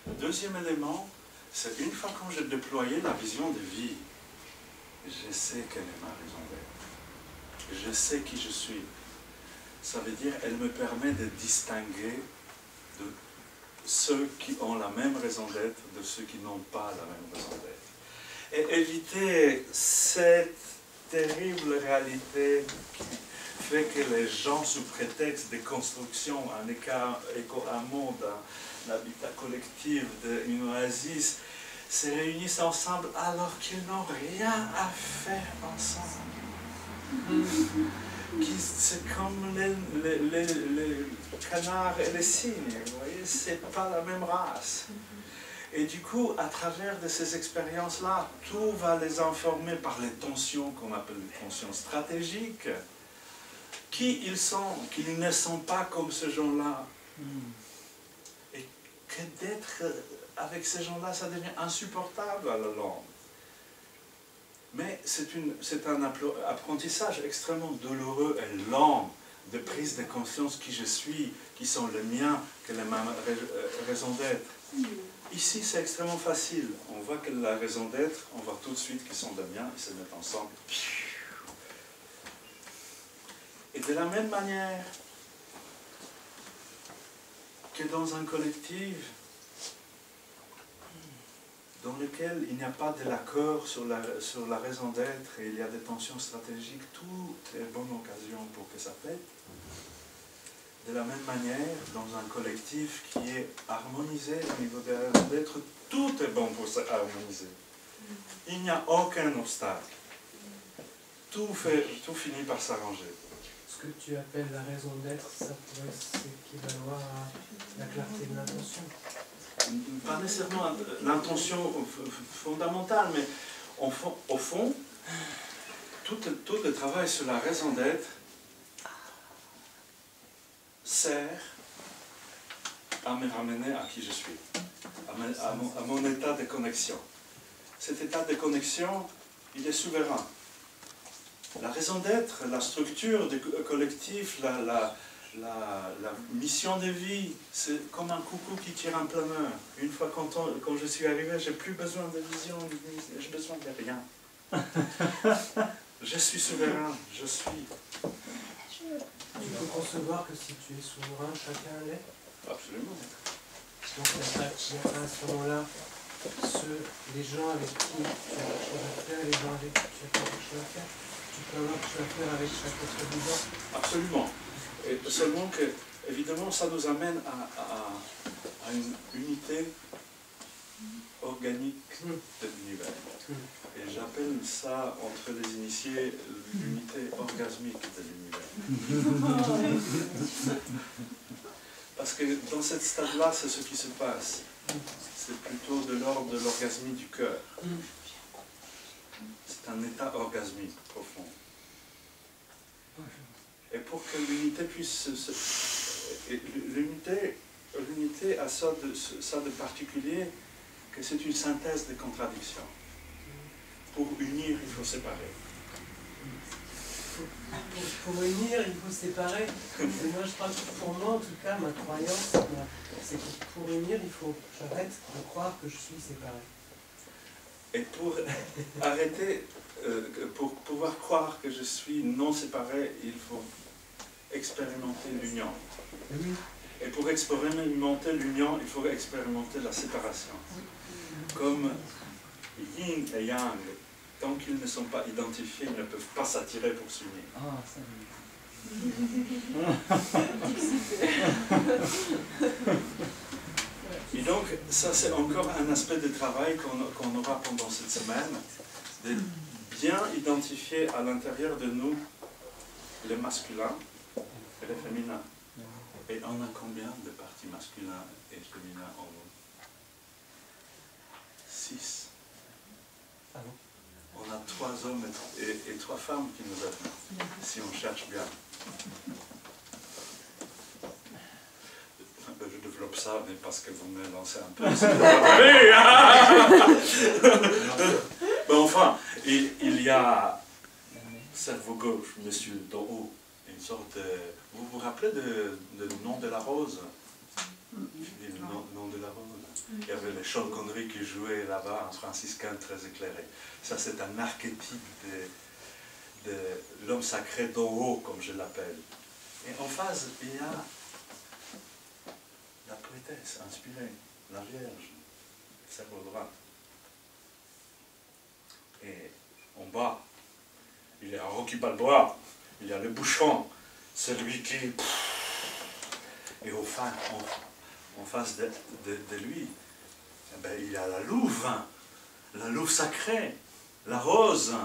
Le deuxième élément, c'est une fois que j'ai déployé la vision de vie, je sais quelle est ma raison d'être. Je sais qui je suis. Ça veut dire qu'elle me permet de distinguer de ceux qui ont la même raison d'être de ceux qui n'ont pas la même raison d'être. Et éviter cette terrible réalité qui fait que les gens, sous prétexte de construction, un monde, un habitat collectif, une oasis, se réunissent ensemble alors qu'ils n'ont rien à faire ensemble. C'est comme les canards et les cygnes, vous voyez, c'est pas la même race. Et du coup, à travers de ces expériences-là, tout va les informer par les tensions qu'on appelle les tensions stratégiques. Qui ils sont, qu'ils ne sont pas comme ces gens-là. Et que d'être avec ces gens-là, ça devient insupportable à la longue. Mais c'est un apprentissage extrêmement douloureux et lent de prise de conscience qui je suis, qui sont les miens, que les mêmes raisons d'être. Ici, c'est extrêmement facile. On voit que la raison d'être, on voit tout de suite qu'ils sont les miens, ils se mettent ensemble. Et de la même manière que dans un collectif dans lequel il n'y a pas de l'accord sur la raison d'être et il y a des tensions stratégiques, tout est bonne occasion pour que ça pète. De la même manière, dans un collectif qui est harmonisé au niveau de la raison d'être, tout est bon pour s'harmoniser. Il n'y a aucun obstacle. Tout finit par s'arranger. Ce que tu appelles la raison d'être, ça pourrait s'équivaloir à la clarté de l'intention. Pas nécessairement l'intention fondamentale, mais au fond, tout le travail sur la raison d'être sert à me ramener à qui je suis, à mon état de connexion. Cet état de connexion, il est souverain. La raison d'être, la structure du collectif, la mission de vie, c'est comme un coucou qui tire un planeur. Une fois quand je suis arrivé, j'ai plus besoin de vision, j'ai besoin de rien. Je suis souverain, je suis. Tu peux concevoir que si tu es souverain, chacun l'est. Absolument. Donc il y a à ce moment-là les gens avec qui tu as quelque chose à faire et les gens avec qui tu as quelque chose à faire. Tu peux avoir quelque chose à faire avec chaque être vivant. Absolument. Et seulement que, évidemment, ça nous amène à une unité organique de l'univers. Et j'appelle ça, entre les initiés, l'unité orgasmique de l'univers. Parce que dans ce stade-là, c'est ce qui se passe. C'est plutôt de l'ordre de l'orgasmie du cœur. C'est un état orgasmique profond. Et pour que l'unité puisse... L'unité a ça de particulier, que c'est une synthèse des contradictions. Pour unir, il faut séparer. Pour unir, il faut séparer. Et moi, je crois que pour moi, en tout cas, ma croyance, c'est que pour unir, j'arrête de croire que je suis séparé. Et pour arrêter, pour pouvoir croire que je suis non séparé, il faut expérimenter l'union. Et pour expérimenter l'union, il faut expérimenter la séparation. Comme yin et yang, tant qu'ils ne sont pas identifiés, ils ne peuvent pas s'attirer pour s'unir. Ah, ça Et donc, ça c'est encore un aspect de travail qu'on aura pendant cette semaine, de bien identifier à l'intérieur de nous les masculins et les féminins. Et on a combien de parties masculines et féminines en nous? 6. Ah non. On a 3 hommes et 3 femmes qui nous aident, si on cherche bien. Je développe ça, mais parce que vous me lancez un peu. Mais enfin, il y a cerveau gauche, monsieur d'en haut, une sorte de... Vous vous rappelez du nom de la rose? Le nom de la rose. Il y avait les Sean Connery qui jouaient là-bas, un franciscain très éclairé. Ça, c'est un archétype de l'homme sacré d'en haut, comme je l'appelle. Et en face, il y a la poétesse inspirée, la Vierge, cerveau droit. Et en bas, il y a Rocky Balboa, il y a le bouchon, celui qui... Et au fin, en face de lui, eh ben, il y a la louve sacrée, la rose.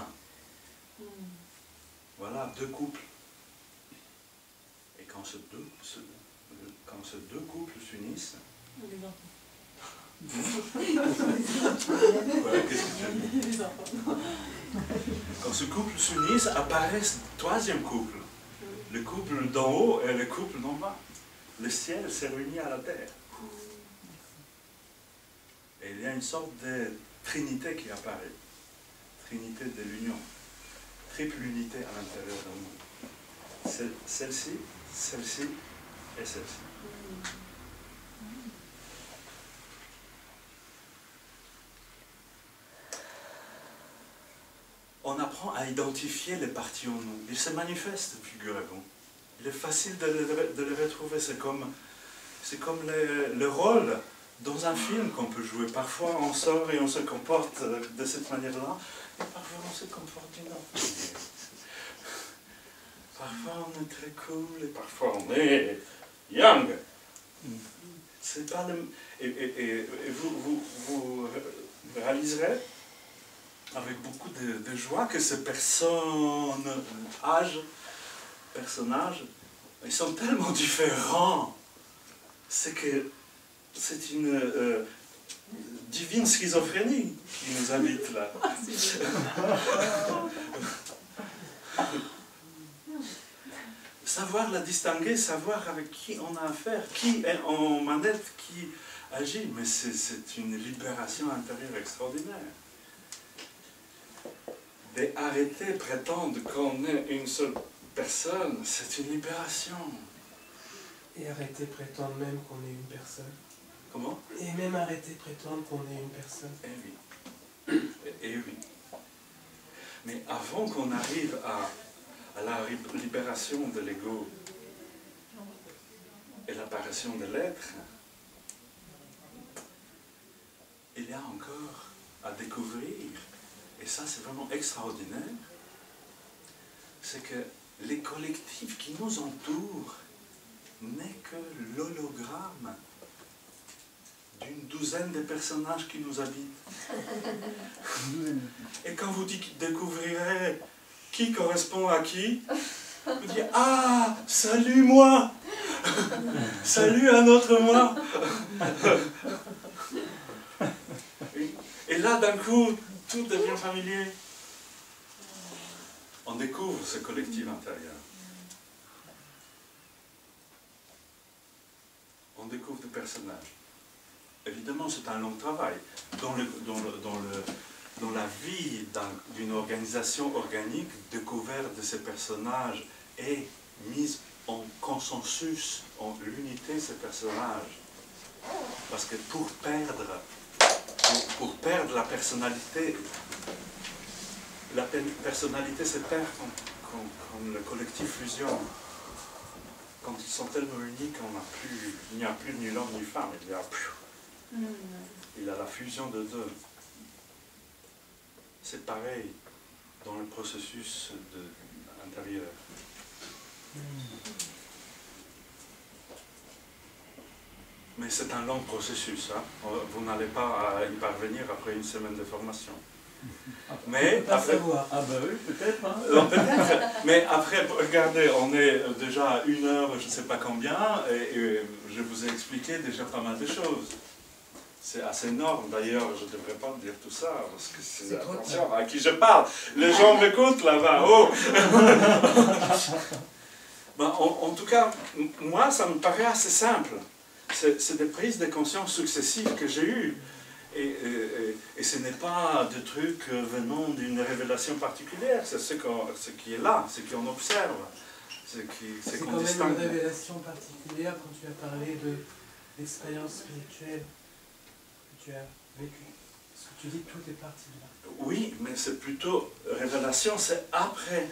Voilà, 2 couples. Et quand ces deux couples s'unissent... Ouais, qu'est-ce que tu dis? Quand ce couple s'unissent, apparaît ce 3e couple. Le couple d'en haut et le couple d'en bas. Le ciel s'est réuni à la terre. Et il y a une sorte de trinité qui apparaît. Trinité de l'union. Triple unité à l'intérieur de nous. Celle-ci, celle-ci et celle-ci. On apprend à identifier les parties en nous. Ils se manifestent, figurez-vous. Il est facile de les retrouver. C'est comme le rôle dans un film qu'on peut jouer. Parfois on sort et on se comporte de cette manière-là, et parfois on se comporte d'une autre manière. Parfois on est très cool et parfois on est young. C'est pas le... Et vous réaliserez avec beaucoup de joie que ces personnages, ils sont tellement différents. C'est que c'est une divine schizophrénie qui nous habite là. Savoir la distinguer, savoir avec qui on a affaire, qui est en manette, qui agit, mais c'est une libération intérieure extraordinaire. D'arrêter prétendre qu'on est une seule personne, c'est une libération. Et arrêter prétendre même qu'on est une personne. Comment? Et même arrêter prétendre qu'on est une personne. Eh oui. Eh oui. Mais avant qu'on arrive à la libération de l'ego et l'apparition de l'être, il y a encore à découvrir, et ça c'est vraiment extraordinaire, c'est que les collectifs qui nous entourent n'est que l'hologramme d'une douzaine de personnages qui nous habitent. Et quand vous découvrirez qui correspond à qui, vous dites « Ah, salut moi !» Salut un autre moi. Et là, d'un coup, tout devient familier. On découvre ce collectif intérieur. On découvre des personnages. Évidemment, c'est un long travail. Dans la vie d'une organisation organique, découverte de ces personnages et mise en consensus, en l'unité de ces personnages. Parce que pour perdre la personnalité se perd quand le collectif fusionne. Quand ils sont tellement uniques, il n'y a plus ni l'homme ni femme, il y a la fusion de deux. C'est pareil dans le processus intérieur. Mais c'est un long processus. Hein. Vous n'allez pas y parvenir après une semaine de formation. Mais après, ah bah oui, peut-être. Hein. Peut-être. Mais après, regardez, on est déjà à 1 heure, je ne sais pas combien, et je vous ai expliqué déjà pas mal de choses. C'est assez énorme. D'ailleurs, je ne devrais pas dire tout ça, parce que c'est attention à qui je parle. Les gens m'écoutent là-bas. Oh. Ben, en tout cas, moi, ça me paraît assez simple. C'est des prises de conscience successives que j'ai eues. Et ce n'est pas de trucs venant d'une révélation particulière, c'est ce qui est là, ce qu'on observe, c'est quand même une révélation particulière quand tu as parlé de l'expérience spirituelle que tu as vécue. Parce que tu dis que tout est parti de là. Oui, mais c'est plutôt révélation, c'est après.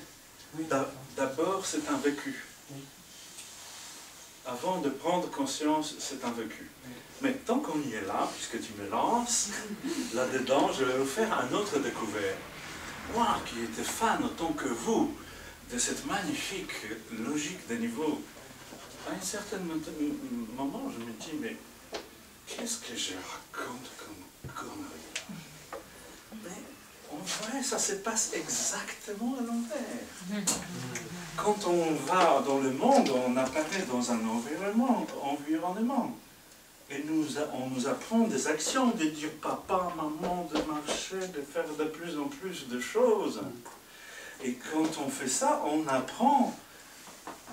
Oui, d'abord, c'est un vécu. Oui. Avant de prendre conscience, c'est un vécu. Oui. Mais tant qu'on y est là, puisque tu me lances, là-dedans, je vais vous faire un autre découvert. Moi, qui étais fan autant que vous de cette magnifique logique des niveaux, à un certain moment, je me dis, mais qu'est-ce que je raconte comme connerie là? Mais en vrai, ça se passe exactement à l'envers. Quand on va dans le monde, on apparaît dans un environnement. Et on nous apprend des actions, de dire papa, maman, de marcher, de faire de plus en plus de choses. Et quand on fait ça, on apprend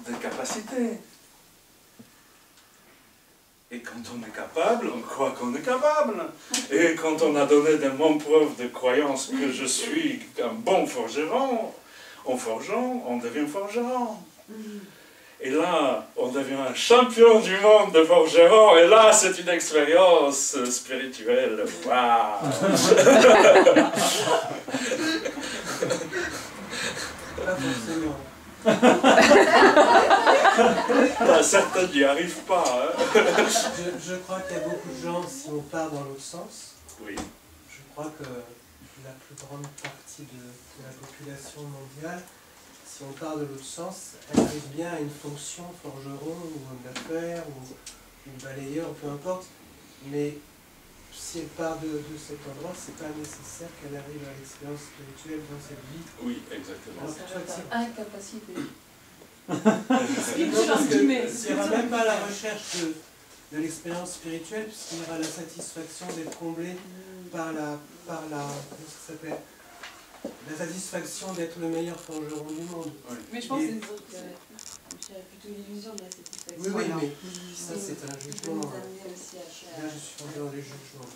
des capacités. Et quand on est capable, on croit qu'on est capable. Et quand on a donné de bonnes preuves de croyance que je suis un bon forgeron, en forgeant, on devient forgeron. Et là, on devient un champion du monde de forgeron. Et là, c'est une expérience spirituelle. Waouh! Pas forcément. Certains n'y arrivent pas. Hein. Je crois qu'il y a beaucoup de gens, si on part dans l'autre sens, oui. Je crois que la plus grande partie de la population mondiale, si on part de l'autre sens, elle arrive bien à une fonction, forgeron, ou homme d'affaires, ou balayeur, peu importe, mais si elle part de cet endroit, c'est pas nécessaire qu'elle arrive à l'expérience spirituelle dans cette vie. Oui, exactement. Incapacité. Non, parce que s'il n'y aura même pas la recherche de l'expérience spirituelle, puisqu'il y aura la satisfaction d'être comblé par la comment ça s'appelle, la satisfaction d'être le meilleur forgeron du monde. Oui. Mais je pense que c'est plutôt l'illusion de la satisfaction. Oui, mais ça c'est un jugement. Là je suis tombé dans les jugements.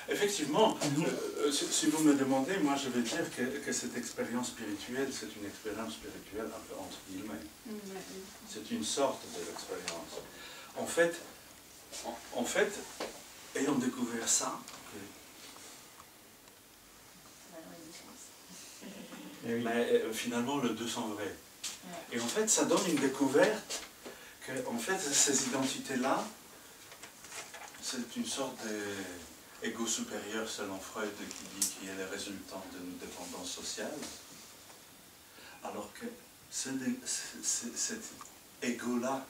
Effectivement, si vous me demandez, moi je vais dire que cette expérience spirituelle, c'est une expérience spirituelle un peu entre guillemets. C'est une sorte de l'expérience. En fait, ayant découvert ça, mais finalement le deux sont vrais. Et en fait, ça donne une découverte que, en fait, ces identités-là, c'est une sorte d'égo supérieur selon Freud qui dit qu'il est le résultat d'une dépendance sociale. Alors que cet égo-là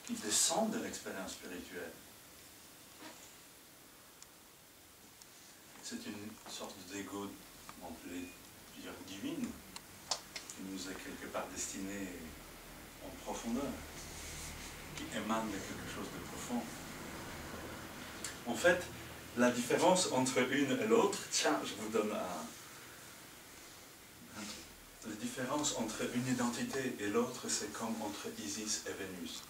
qui descend de l'expérience spirituelle, c'est une sorte d'ego, on peut dire divine, qui nous est quelque part destiné en profondeur, qui émane de quelque chose de profond. En fait, la différence entre une et l'autre, tiens, je vous donne la différence entre une identité et l'autre, c'est comme entre Isis et Vénus.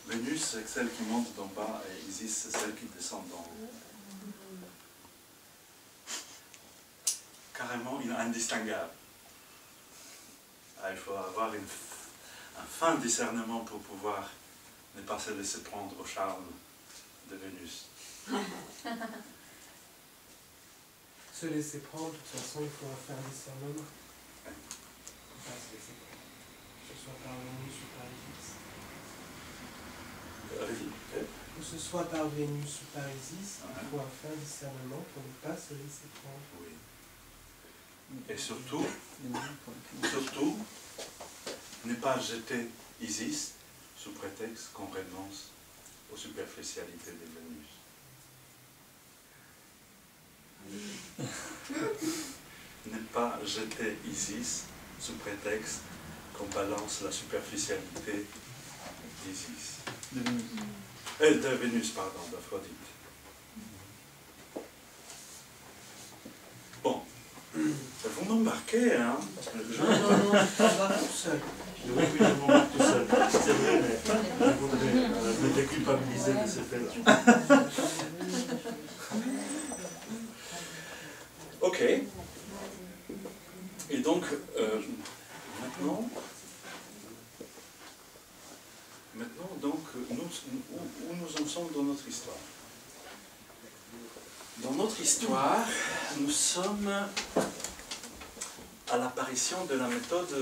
Vénus, c'est celle qui monte d'en bas, et Isis, c'est celle qui descend d'en haut. Carrément indistinguable. Il faut avoir un fin discernement pour pouvoir ne pas se laisser prendre au charme de Vénus. Se laisser prendre, de toute façon, il faut faire un discernement. Pas se laisser prendre. Que ce soit par Vénus ou par Isis. Que ce soit par Vénus ou par Isis, il faut faire un discernement pour ne pas se laisser prendre. Oui. Et surtout, ne pas jeter Isis sous prétexte qu'on renonce aux superficialités de Vénus. Ne pas jeter Isis sous prétexte qu'on balance la superficialité d'Isis. De Vénus, pardon, d'Aphrodite. Bon. Vous m'embarquez, hein? Non, on va tout seul. Oui, je m'embarque tout seul. C'est vrai, mais je voudrais me déculpabiliser de ce fait-là. Ok. Et donc, maintenant donc, où nous en sommes dans notre histoire? Dans notre histoire, nous sommes à l'apparition de la méthode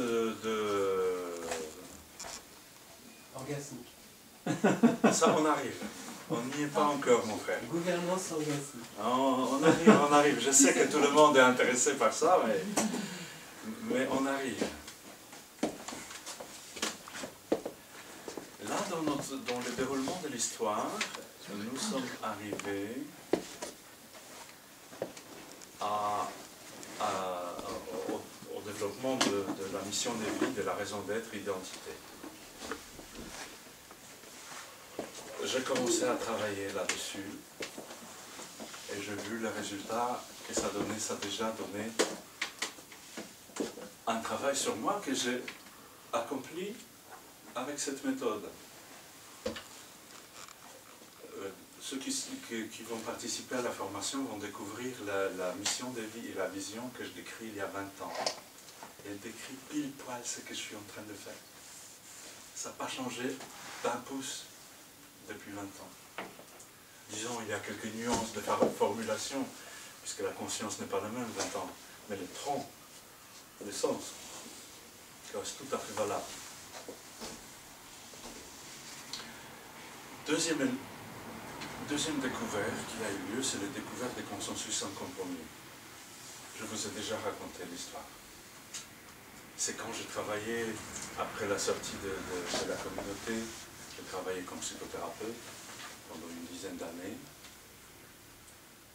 orgasmique. Ça, on arrive. On n'y est pas encore, mon frère. Gouvernance orgasmique. On arrive. Je sais que tout le monde est intéressé par ça, mais on arrive. Là, dans le déroulement de l'histoire, nous sommes arrivés au développement de la mission de vie, de la raison d'être, identité. J'ai commencé à travailler là-dessus et j'ai vu le résultat que ça donnait. Ça a déjà donné un travail sur moi que j'ai accompli avec cette méthode. Ceux qui vont participer à la formation vont découvrir la mission de vie et la vision que je décris il y a 20 ans. Elle décrit pile poil ce que je suis en train de faire. Ça n'a pas changé d'un pouce depuis 20 ans. Disons, il y a quelques nuances de formulation, puisque la conscience n'est pas la même 20 ans, mais le tronc, le sens, reste tout à fait valable. Deuxième découverte qui a eu lieu, c'est la découverte des consensus sans compromis. Je vous ai déjà raconté l'histoire. C'est quand j'ai travaillé, après la sortie de la communauté, j'ai travaillé comme psychothérapeute pendant une dizaine d'années,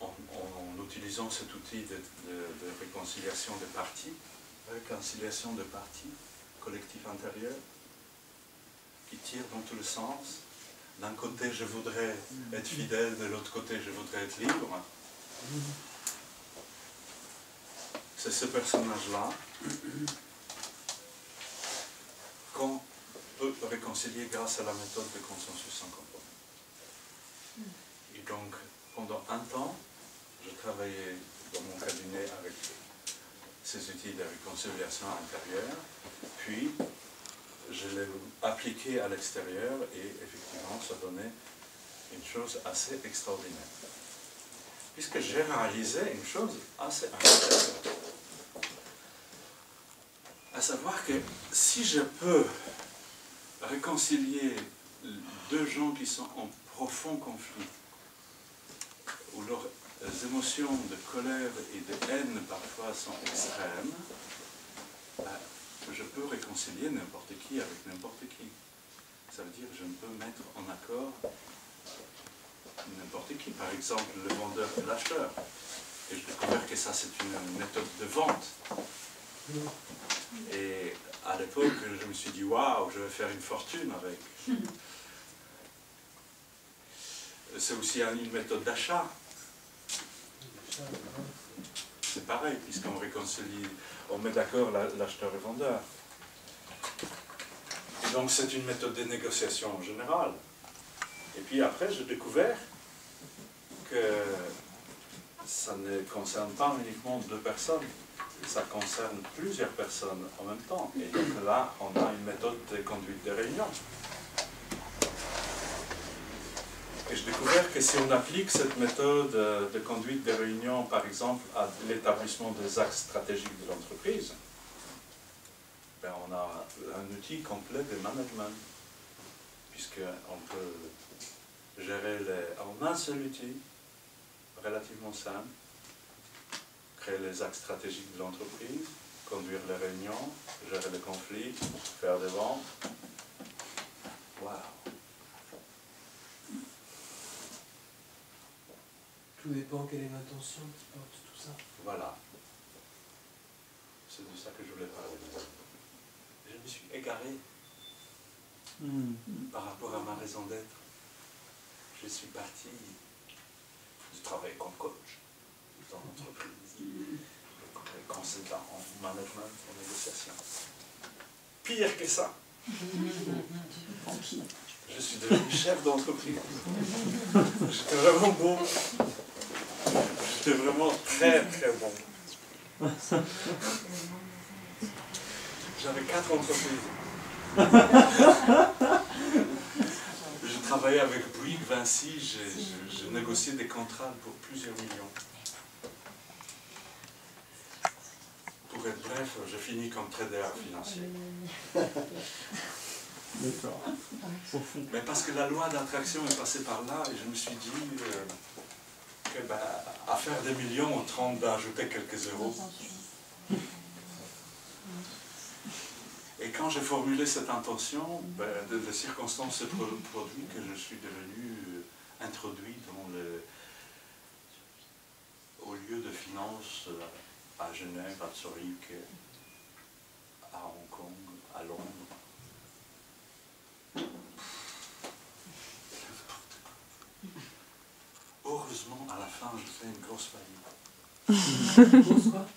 en utilisant cet outil de réconciliation des parties, collectif intérieur, qui tire dans tous les sens. D'un côté, je voudrais être fidèle, de l'autre côté, je voudrais être libre. C'est ce personnage-là qu'on peut réconcilier grâce à la méthode de consensus sans compromis. Et donc, pendant un temps, je travaillais dans mon cabinet avec ces outils de réconciliation intérieure, puis je l'ai appliqué à l'extérieur et effectivement ça donnait une chose assez extraordinaire. Puisque j'ai réalisé une chose assez incroyable. À savoir que si je peux réconcilier deux gens qui sont en profond conflit, où leurs émotions de colère et de haine parfois sont extrêmes, je peux réconcilier n'importe qui avec n'importe qui. Ça veut dire que je ne peux mettre en accord n'importe n'importe qui, par exemple le vendeur et l'acheteur. Et j'ai découvert que ça, c'est une méthode de vente. Et à l'époque, je me suis dit, waouh, je vais faire une fortune avec. C'est aussi une méthode d'achat. C'est pareil, puisqu'on réconcilie, on met d'accord l'acheteur et le vendeur. Et donc c'est une méthode de négociation en général. Et puis après, j'ai découvert que ça ne concerne pas uniquement 2 personnes, ça concerne plusieurs personnes en même temps. Et donc là, on a une méthode de conduite de réunion. Et j'ai découvert que si on applique cette méthode de conduite des réunions, par exemple, à l'établissement des axes stratégiques de l'entreprise, ben on a un outil complet de management, puisqu'on peut gérer en un seul outil, relativement simple, créer les axes stratégiques de l'entreprise, conduire les réunions, gérer les conflits, faire des ventes. Waouh! Tout dépend quelle est l'intention qui porte tout ça. Voilà. C'est de ça que je voulais parler. Je me suis égaré par rapport à ma raison d'être. Je suis parti, je travaille comme coach dans l'entreprise, consultant en management, en négociation. Pire que ça, je suis devenu chef d'entreprise. J'étais vraiment bon. J'étais vraiment très très bon. J'avais 4 entreprises. Je travaillais avec Bouygues, Vinci, j'ai négocié des contrats pour plusieurs millions. Pour être bref, j'ai fini comme trader financier. D'accord. Mais parce que la loi d'attraction est passée par là, et je me suis dit que à faire des millions, on tente d'ajouter quelques euros. Et quand j'ai formulé cette intention, les circonstances se produisent que je suis devenu introduit au lieu de finances à Genève, à Zurich, à Hong Kong, à Londres. Heureusement, à la fin, je fais une grosse faillite.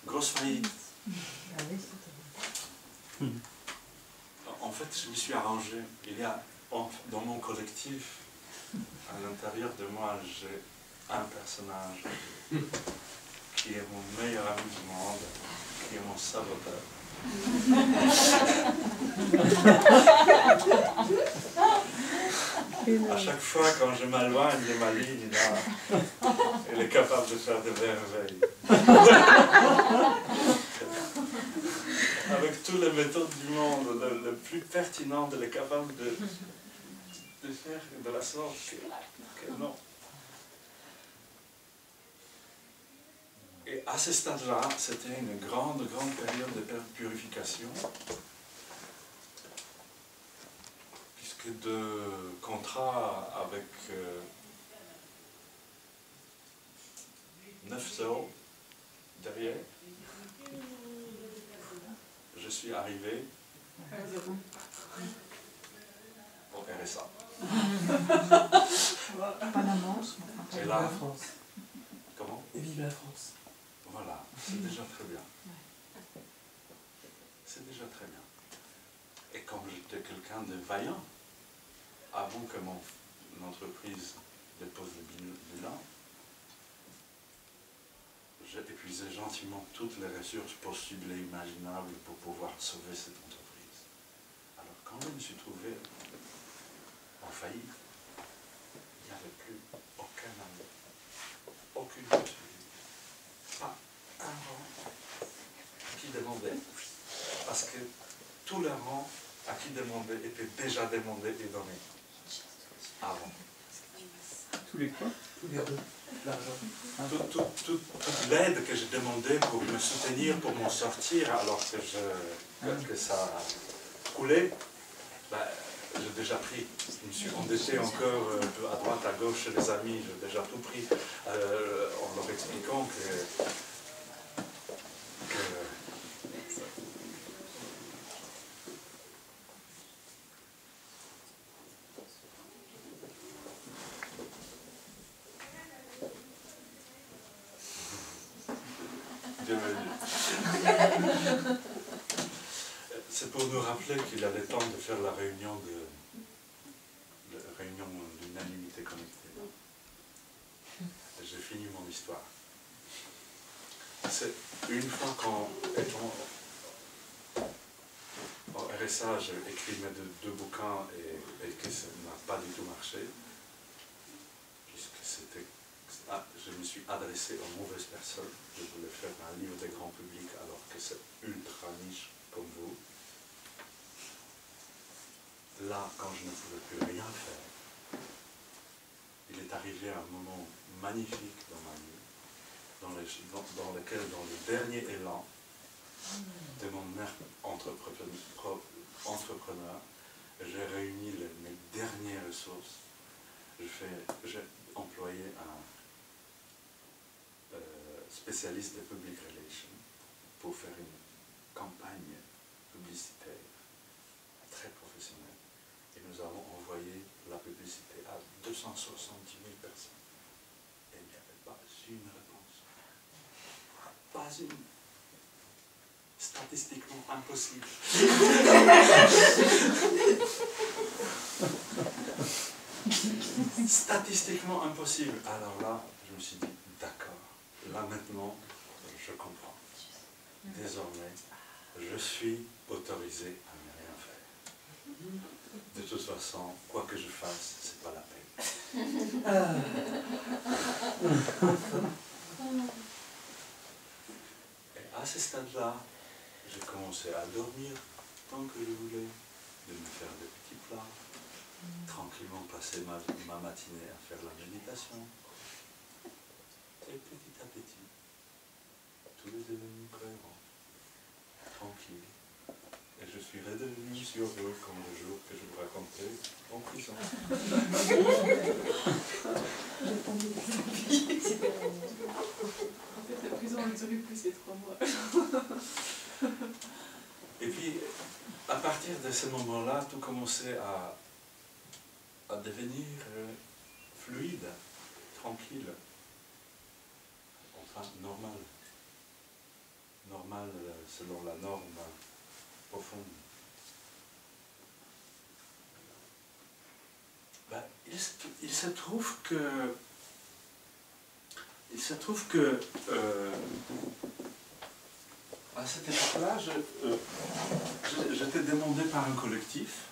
Grosse faillite. En fait, je me suis arrangé. Il y a dans mon collectif, à l'intérieur de moi, j'ai un personnage qui est mon meilleur ami du monde, qui est mon saboteur. À chaque fois, quand je m'éloigne de ma ligne, là, il est capable de faire des merveilles. Avec toutes les méthodes du monde, le plus pertinent, il est capable de faire de la sorte que non. Et à ce stade-là, c'était une grande période de purification, puisque de contrats avec 9 euros derrière, je suis arrivé au RSA. Et là, la France. comment? Et vive la France. Voilà, c'est déjà très bien. C'est déjà très bien. Et comme j'étais quelqu'un de vaillant, avant que mon entreprise dépose le bilan, j'ai épuisé gentiment toutes les ressources possibles et imaginables pour pouvoir sauver cette entreprise. Alors quand je me suis trouvé en faillite, il n'y avait plus aucun ami, aucune utilité, pas un rang qui demandait, parce que tous les rangs à qui demander étaient déjà demandés et donnés avant. Tous les quoi? Tous les deux. L'argent. Toute l'aide que j'ai demandée pour me soutenir, pour m'en sortir, alors que ça coulait, j'ai déjà pris. Je me suis endetté encore à droite, à gauche chez les amis, j'ai déjà tout pris en leur expliquant que c'est pour nous rappeler qu'il avait temps de faire la réunion d'unanimité connectée. J'ai fini mon histoire. C'est une fois qu'en étant en RSA, j'ai écrit mes deux bouquins et que ça n'a pas du tout marché, puisque c'était... je me suis adressé aux mauvaises personnes. Je voulais faire un livre de grand public alors que c'est ultra niche comme vous. Là, quand je ne pouvais plus rien faire, il est arrivé un moment magnifique dans ma vie, dans lequel, dans le dernier élan de mon entrepreneur, j'ai réuni mes dernières ressources. J'ai employé un spécialiste de public relations pour faire une campagne publicitaire très professionnelle. Et nous avons envoyé la publicité à 270 000 personnes. Et il n'y avait pas une réponse. Pas une. Statistiquement impossible. Statistiquement impossible. Alors là, je me suis dit, d'accord, là maintenant, je comprends. Désormais, je suis autorisé à ne rien faire. De toute façon, quoi que je fasse, c'est pas la peine. Et à ce stade-là, j'ai commencé à dormir tant que je voulais, de me faire des petits plats, tranquillement passer ma matinée à faire la méditation. Et petit à petit, tout est devenu cohérent, tranquille. Et je suis redevenu si heureux comme le jour que je vous racontais en prison. En fait, la prison a duré plus ces 3 mois. Et puis, à partir de ce moment-là, tout commençait à devenir fluide, tranquille, enfin normal. Normal selon la norme profonde. Ben, il se trouve que à cette époque-là, j'étais demandé par un collectif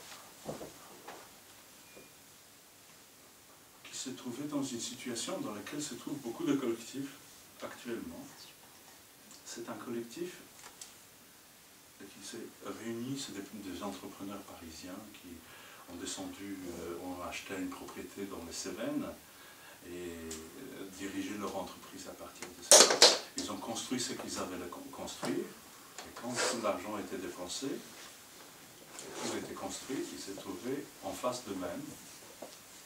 qui se trouvait dans une situation dans laquelle se trouvent beaucoup de collectifs actuellement. C'est un collectif qui s'est réuni, c'est des entrepreneurs parisiens qui ont descendu, ont acheté une propriété dans les Cévennes et dirigé leur entreprise à partir de ça. Ils ont construit ce qu'ils avaient à construire, et quand tout l'argent était dépensé, tout était construit, ils se trouvaient en face d'eux-mêmes,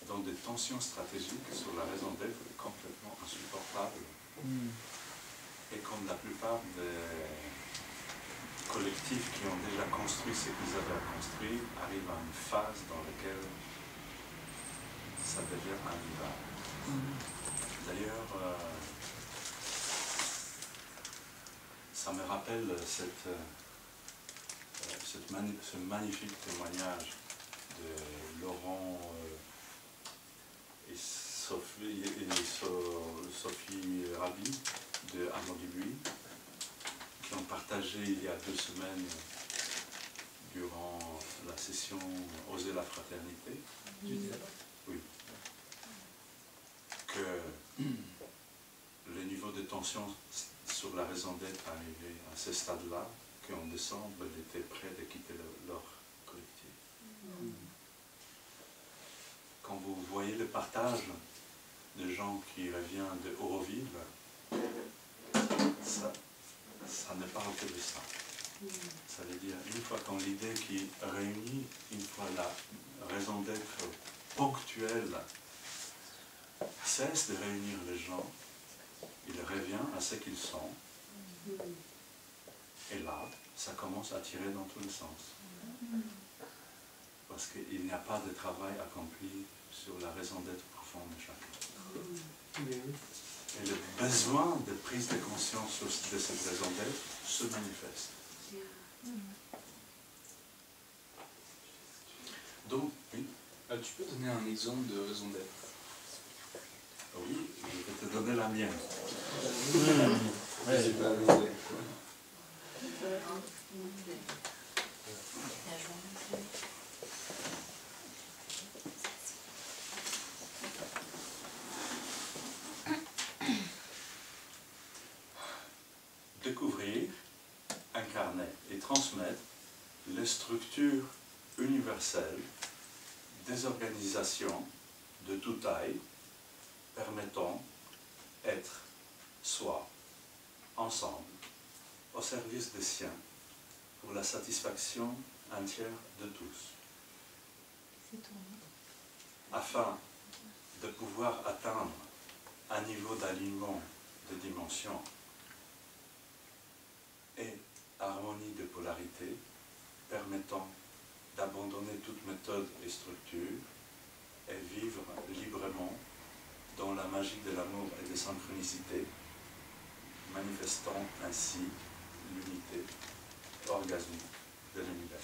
dans des tensions stratégiques sur la raison d'être complètement insupportables. Et comme la plupart des collectifs qui ont déjà construit ce qu'ils avaient à construire arrivent à une phase dans laquelle ça devient invivable. D'ailleurs, ça me rappelle ce magnifique témoignage de Laurent et Sophie Rabi de Arnaud Dubuis, qui ont partagé il y a 2 semaines, durant la session Oser la fraternité, oui, que le niveau de tension sur la raison d'être arrivé à ce stade-là, qu'en décembre, ils étaient prêts de quitter leur collectif. Quand vous voyez le partage de gens qui reviennent de Auroville, ça ne parle que de ça. Ça veut dire, une fois qu'on l'idée qui réunit, une fois la raison d'être ponctuelle cesse de réunir les gens, il revient à ce qu'ils sont. Et là, ça commence à tirer dans tous les sens. Parce qu'il n'y a pas de travail accompli sur la raison d'être profonde de chacun. Et le besoin de prise de conscience de cette raison d'être se manifeste. Donc, oui. Tu peux donner un exemple de raison d'être? Oui, je vais te donner la mienne. J'ai pas osé. Découvrir, incarner et transmettre les structures universelles des organisations de toute taille permettant être soi, ensemble, au service des siens, pour la satisfaction entière de tous, afin de pouvoir atteindre un niveau d'alignement de dimension et harmonie de polarité permettant d'abandonner toute méthode et structure et vivre librement dans la magie de l'amour et des synchronicités, manifestant ainsi l'unité orgasmique de l'univers.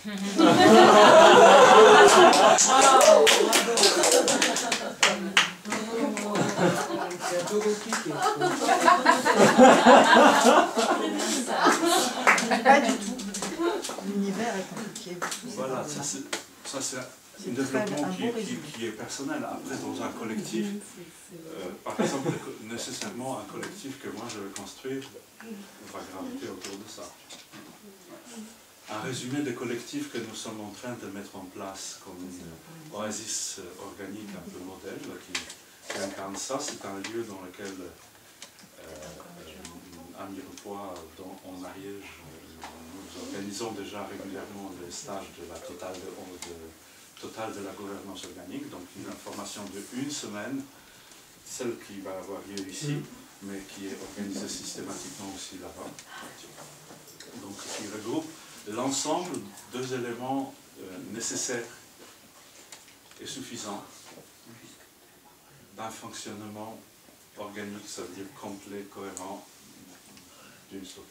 C'est un peu compliqué. Pas du tout. L'univers est compliqué. Voilà, ça c'est un développement qui est personnel. Après, dans un collectif, par exemple, nécessairement un collectif que moi je vais construire va graviter autour de ça. Un résumé des collectifs que nous sommes en train de mettre en place comme une oasis organique un peu modèle qui incarne ça, c'est un lieu dans lequel à Mirepoix, en Ariège, nous organisons déjà régulièrement des stages de la totale de la gouvernance organique, donc une formation de 1 semaine, celle qui va avoir lieu ici, mais qui est organisée systématiquement aussi là-bas. Donc qui regroupe l'ensemble des éléments nécessaires et suffisants d'un fonctionnement organique, ça veut dire complet, cohérent, d'une structure.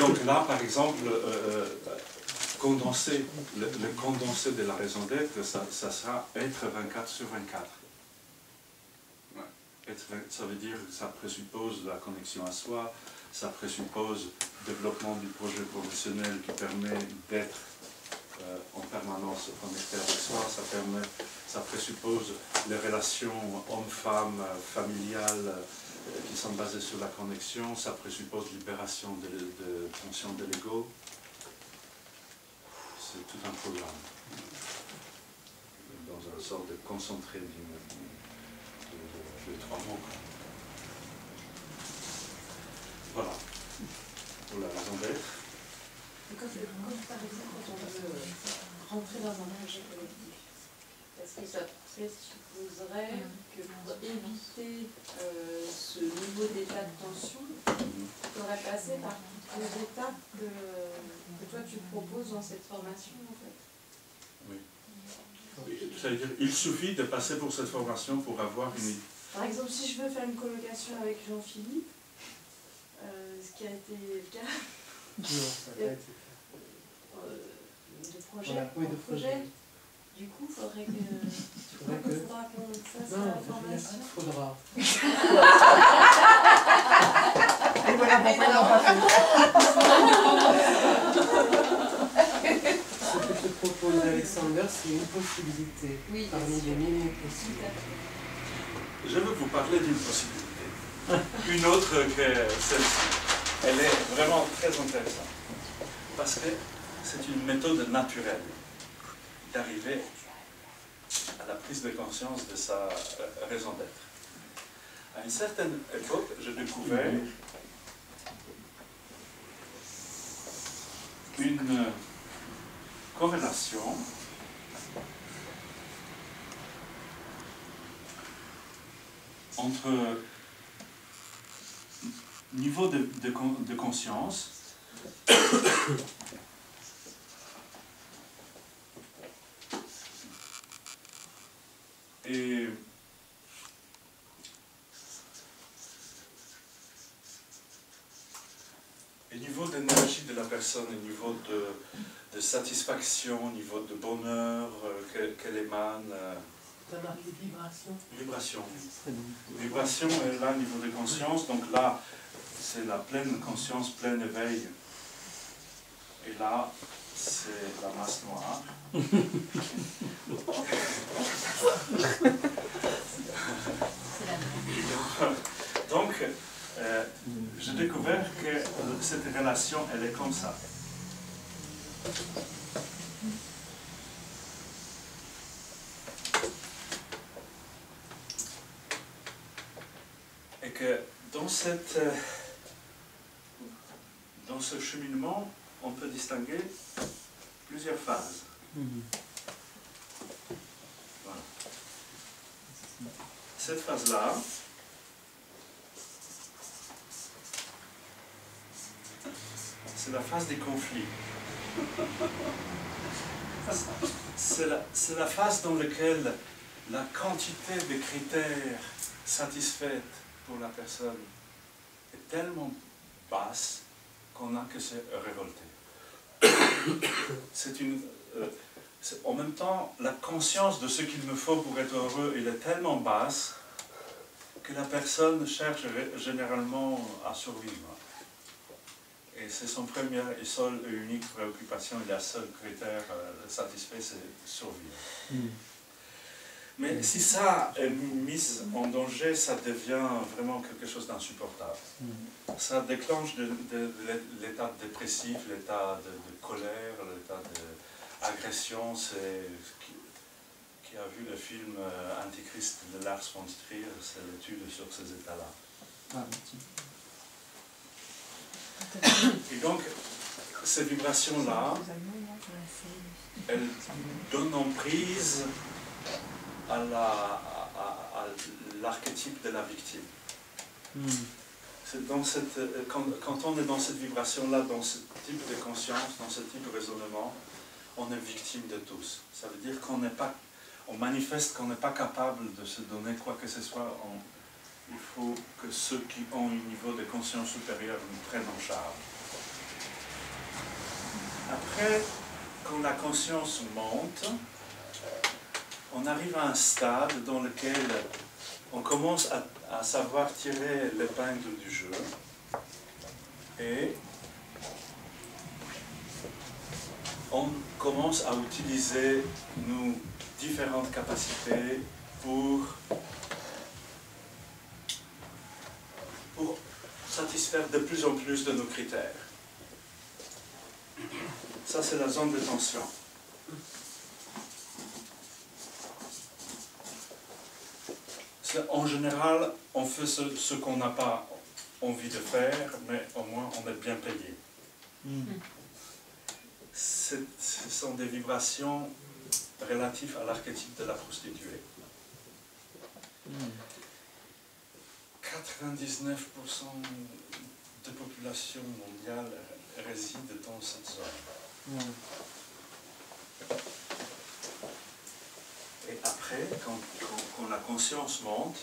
Donc là, par exemple, condenser, le condensé de la raison d'être, ça sera être 24/24. Ça veut dire que ça présuppose la connexion à soi, ça présuppose le développement du projet professionnel qui permet d'être en permanence connecté avec soi, ça présuppose les relations hommes-femmes, familiales, qui sont basées sur la connexion, ça présuppose libération de tension de l'ego. C'est tout un programme, dans une sorte de concentré de 3 mots. Voilà, pour la raison d'être. Quand par exemple, quand on veut rentrer dans un projet collectif, est-ce que ça présupposerait que pour éviter ce niveau d'état de tension, tu aurais passé par toutes les étapes que toi tu proposes dans cette formation en fait? Oui. Ça veut dire il suffit de passer pour cette formation pour avoir une... Par exemple, si je veux faire une colocation avec Jean-Philippe, ce qui a été le cas... Non, ça n'a pas été de projet. Du coup, faudrait que... Tu crois qu'il faudra qu'on fasse la formation? Faudra. Et voilà pourquoi on n'a pas fait. Ce que te propose Alexander, c'est une possibilité parmi les milliers possibles. Je veux vous parler d'une possibilité. Une autre que celle-ci. Elle est vraiment très intéressante. Parce que c'est une méthode naturelle d'arriver à la prise de conscience de sa raison d'être. À une certaine époque, j'ai découvert une corrélation entre niveau de conscience et niveau d'énergie de la personne, et niveau de satisfaction, niveau de bonheur qu'elle émane. Ça marqué vibration. Vibration. Vibration est là, niveau de conscience. Donc là, c'est la pleine conscience, plein éveil. Et là, c'est la masse noire. Donc, j'ai découvert que cette relation, elle est comme ça. Et que dans ce cheminement, on peut distinguer plusieurs phases. Voilà. Cette phase-là, c'est la phase des conflits. C'est la phase dans laquelle la quantité de critères satisfaits pour la personne est tellement basse qu'on n'a que se révolter. En même temps, la conscience de ce qu'il me faut pour être heureux, elle est tellement basse que la personne cherche généralement à survivre. Et c'est son première et seule et unique préoccupation, et la seule critère satisfait, c'est survivre. Mais si ça est mis en danger, ça devient vraiment quelque chose d'insupportable. Ça déclenche l'état dépressif, l'état de colère, l'état d'agression. Qui a vu le film Antichrist de Lars von Trier, c'est l'étude sur ces états-là. Et donc, ces vibrations-là, elles donnent emprise à l'archétype de la victime. Quand on est dans cette vibration-là, dans ce type de conscience, dans ce type de raisonnement, on est victime de tous. Ça veut dire qu'on manifeste qu'on n'est pas capable de se donner quoi que ce soit. Il faut que ceux qui ont un niveau de conscience supérieur nous prennent en charge. Après, quand la conscience monte, on arrive à un stade dans lequel on commence à savoir tirer l'épingle du jeu et on commence à utiliser nos différentes capacités pour satisfaire de plus en plus de nos critères. Ça, c'est la zone de tension. En général, on fait ce qu'on n'a pas envie de faire, mais au moins on est bien payé. Ce sont des vibrations relatives à l'archétype de la prostituée. 99% de la population mondiale réside dans cette zone. Et après, quand la conscience monte,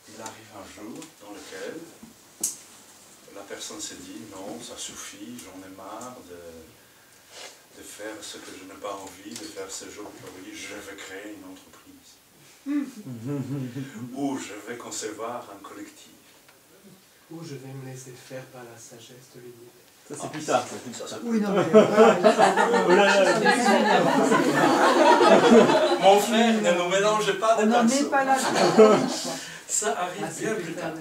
il arrive un jour dans lequel la personne se dit « Non, ça suffit, j'en ai marre de faire ce que je n'ai pas envie, de faire ce jour pour lui, je vais créer une entreprise. » Ou je vais concevoir un collectif. Ou je vais me laisser faire par la sagesse de l'univers. Ça c'est plus tard. Oui, non, mais Mon frère, ne nous mélange pas de on n'en est pinceaux. pas là. Ça arrive bien plus tard.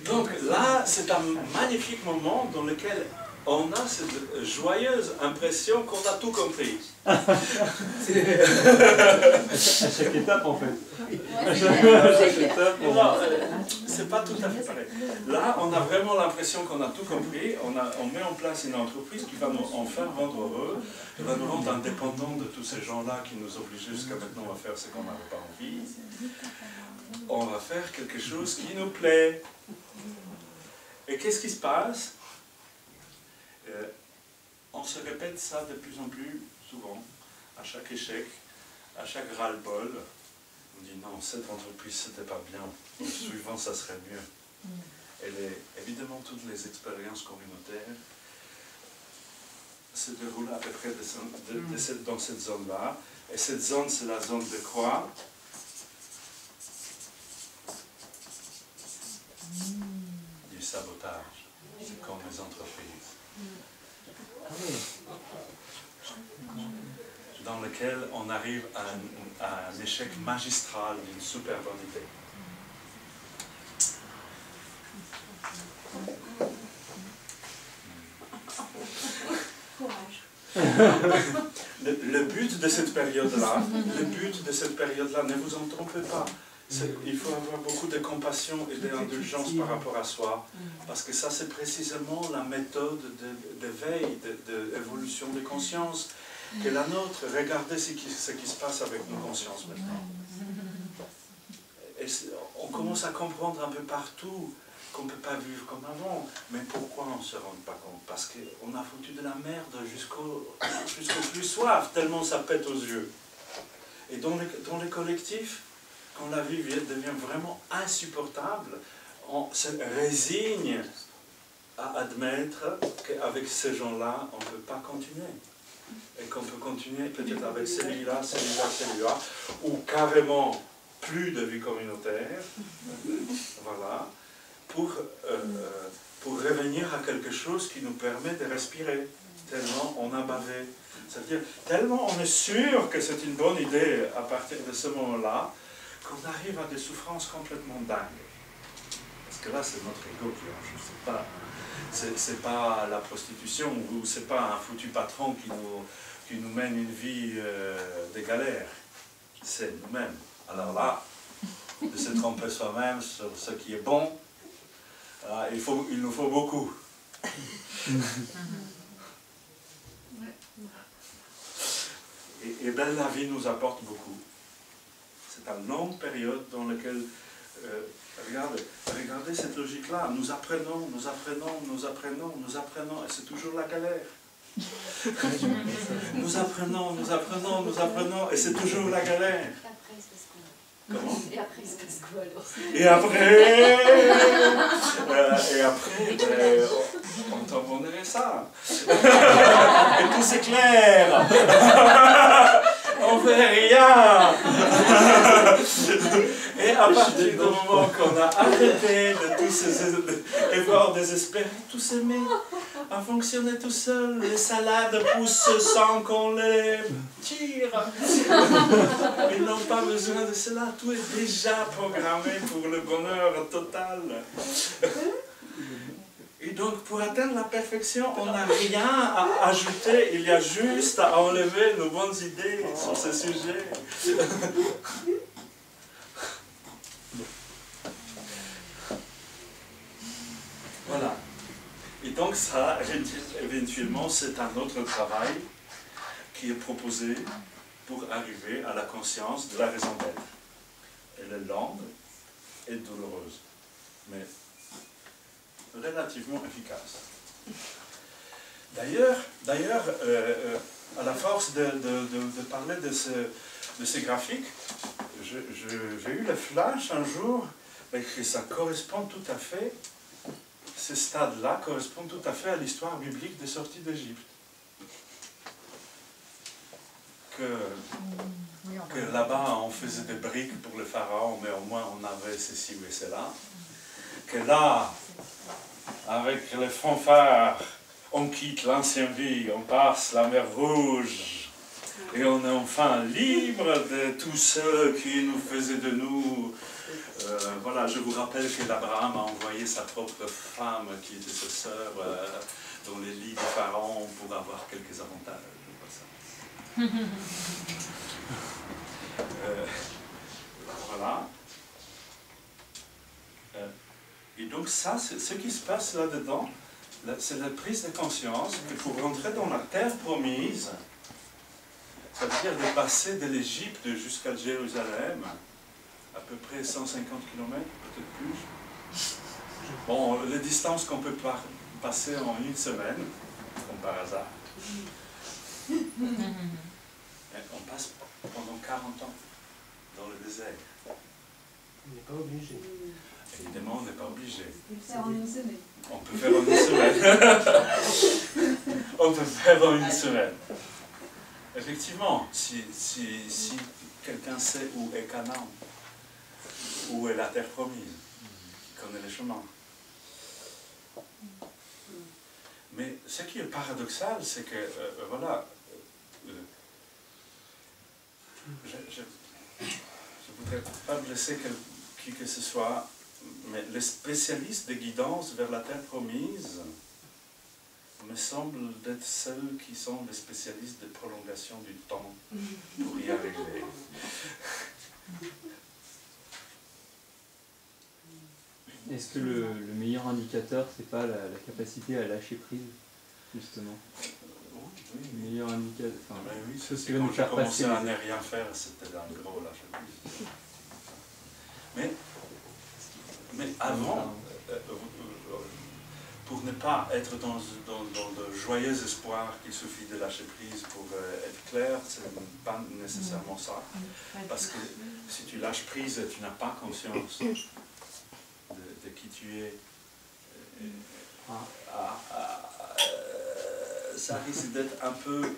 Donc là, c'est un magnifique moment dans lequel on a cette joyeuse impression qu'on a tout compris. À chaque étape, en fait. À chaque étape, Non, c'est pas tout à fait pareil. Là, on a vraiment l'impression qu'on a tout compris. On met en place une entreprise qui va nous enfin rendre heureux, qui va nous rendre indépendants de tous ces gens-là qui nous obligeaient jusqu'à maintenant à faire ce qu'on n'avait pas envie. On va faire quelque chose qui nous plaît. Et qu'est-ce qui se passe? On se répète ça de plus en plus souvent, à chaque échec, à chaque ras-le-bol. On dit non, cette entreprise c'était pas bien, le suivant ça serait mieux. Et évidemment toutes les expériences communautaires se déroulent à peu près dans cette zone-là. Et cette zone, c'est la zone de quoi? Du sabotage. C'est comme les entreprises. Dans lequel on arrive à un échec magistral d'une super bonne idée. Le but de cette période-là, ne vous en trompez pas. Il faut avoir beaucoup de compassion et d'indulgence par rapport à soi, parce que ça c'est précisément la méthode d'éveil, d'évolution de conscience que la nôtre. Regardez ce qui se passe avec nos consciences maintenant. Et on commence à comprendre un peu partout qu'on ne peut pas vivre comme avant. Mais pourquoi on ne se rend pas compte? Parce qu'on a foutu de la merde jusqu'au plus soif, tellement ça pète aux yeux. Et dans les collectifs, quand la vie devient vraiment insupportable, on se résigne à admettre qu'avec ces gens-là, on ne peut pas continuer. Et qu'on peut continuer peut-être avec celui-là, ou carrément plus de vie communautaire, voilà, pour revenir à quelque chose qui nous permet de respirer, tellement on a bavé. C'est-à-dire, tellement on est sûr que c'est une bonne idée à partir de ce moment-là, qu'on arrive à des souffrances complètement dingues. Parce que là, c'est notre ego qui en joue. C'est pas la prostitution, ou c'est pas un foutu patron qui nous mène une vie de galère. C'est nous-mêmes. Alors là, de se tromper soi-même sur ce qui est bon, il nous faut beaucoup. Et bien la vie nous apporte beaucoup. C'est une longue période dans laquelle, regardez cette logique-là, nous apprenons, et c'est toujours la galère. Nous apprenons, et c'est toujours la galère. Comment? Et après, il se passe quoi alors? Et après, on t'abandonnerait ça. Et tout s'éclaire. On fait rien. Et à partir du moment qu'on a arrêté de tous ces efforts désespérés, tout se met à fonctionner tout seul. Les salades poussent sans qu'on les tire. Ils n'ont pas besoin de cela. Tout est déjà programmé pour le bonheur total. Et donc, pour atteindre la perfection, on n'a rien à ajouter, il y a juste à enlever nos bonnes idées sur ce sujet. Voilà. Et donc, ça, éventuellement, c'est un autre travail qui est proposé pour arriver à la conscience de la raison d'être. Elle est longue et douloureuse, mais relativement efficace. D'ailleurs, à la force de parler de ces graphiques, j'ai eu le flash un jour que ça correspond tout à fait, ce stade-là correspond tout à fait à l'histoire biblique des sorties d'Égypte. Que là-bas on faisait des briques pour le pharaon, mais au moins on avait ceci ou cela. Que là, avec les fanfares, on quitte l'ancienne vie, on passe la mer Rouge, et on est enfin libre de tous ceux qui nous faisaient de nous voilà, je vous rappelle que l'Abraham a envoyé sa propre femme, qui était sa sœur, dans les lits de Pharaon pour avoir quelques avantages. Je vois ça. Voilà. Et donc ça, ce qui se passe là-dedans, c'est la prise de conscience que pour rentrer dans la terre promise, ça veut dire de passer de l'Égypte jusqu'à Jérusalem, à peu près 150 km, peut-être plus. Bon, les distances qu'on peut passer en une semaine, comme par hasard. Et on passe pendant 40 ans dans le désert. On n'est pas obligé. Évidemment, on n'est pas obligé. On peut le faire en une semaine. On peut faire en une semaine. On peut faire en une semaine. Effectivement, si quelqu'un sait où est Canaan, où est la terre promise, qui connaît les chemins. Mais ce qui est paradoxal, c'est que, voilà, je ne voudrais pas blesser qui que ce soit, mais les spécialistes de guidance vers la terre promise me semblent d'être ceux qui sont les spécialistes de prolongation du temps pour y arriver. Est-ce que le meilleur indicateur, c'est pas la capacité à lâcher prise, justement? Oui. Le meilleur indicateur, enfin, Ben oui, ce qui va nous quand faire j'ai commencé passer. à ne rien faire, c'était un gros lâcher prise. Mais avant, pour ne pas être dans le joyeux espoir qu'il suffit de lâcher prise pour être clair, c'est pas nécessairement ça. Parce que si tu lâches prise, tu n'as pas conscience de qui tu es. Ça risque d'être un peu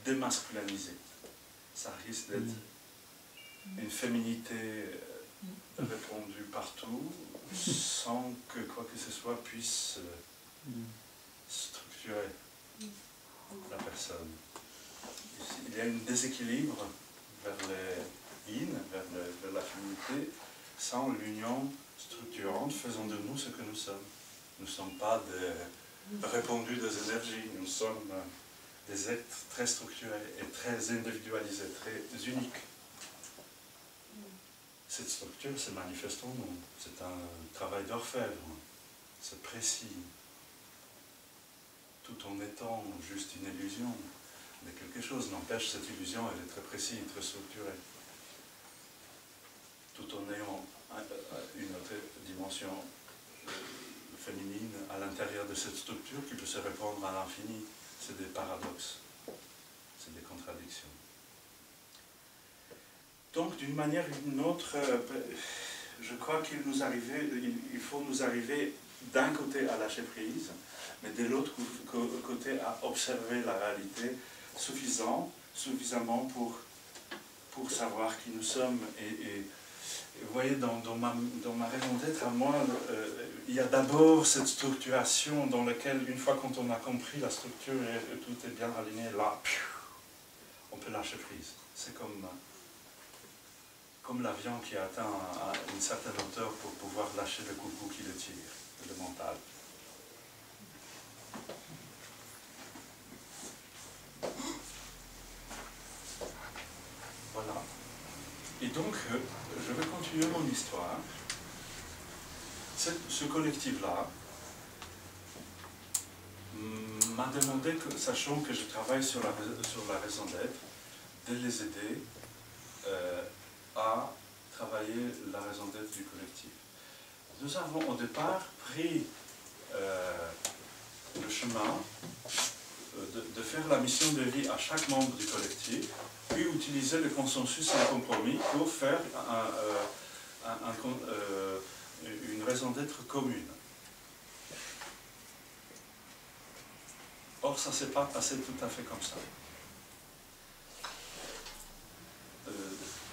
démasculanisé. Ça risque d'être une féminité répandue partout, sans que quoi que ce soit puisse structurer la personne. Il y a un déséquilibre vers les yin, vers la féminité, sans l'union structurante faisant de nous ce que nous sommes. Nous ne sommes pas des répandus des énergies, nous sommes des êtres très structurés et très individualisés, très uniques. Cette structure se manifeste en nous. C'est un travail d'orfèvre. C'est précis. Tout en étant juste une illusion de quelque chose. N'empêche, cette illusion, elle est très précise, très structurée. Tout en ayant une autre dimension féminine à l'intérieur de cette structure qui peut se répandre à l'infini. C'est des paradoxes. C'est des contradictions. Donc, d'une manière ou d'une autre, je crois qu'il faut nous arriver d'un côté à lâcher prise, mais de l'autre côté à observer la réalité suffisamment pour savoir qui nous sommes. Et vous voyez, dans ma raison d'être à moi, il y a d'abord cette structuration dans laquelle, une fois quand on a compris la structure et tout est bien aligné, là, on peut lâcher prise. C'est comme l'avion qui a atteint à une certaine hauteur pour pouvoir lâcher le coucou qui le tire, le mental. Voilà. Et donc, je vais continuer mon histoire. Ce collectif-là m'a demandé, sachant que je travaille sur la raison d'être, de les aider à travailler la raison d'être du collectif. Nous avons au départ pris le chemin de faire la mission de vie à chaque membre du collectif, puis utiliser le consensus et le compromis pour faire une raison d'être commune. Or, ça ne s'est pas passé tout à fait comme ça.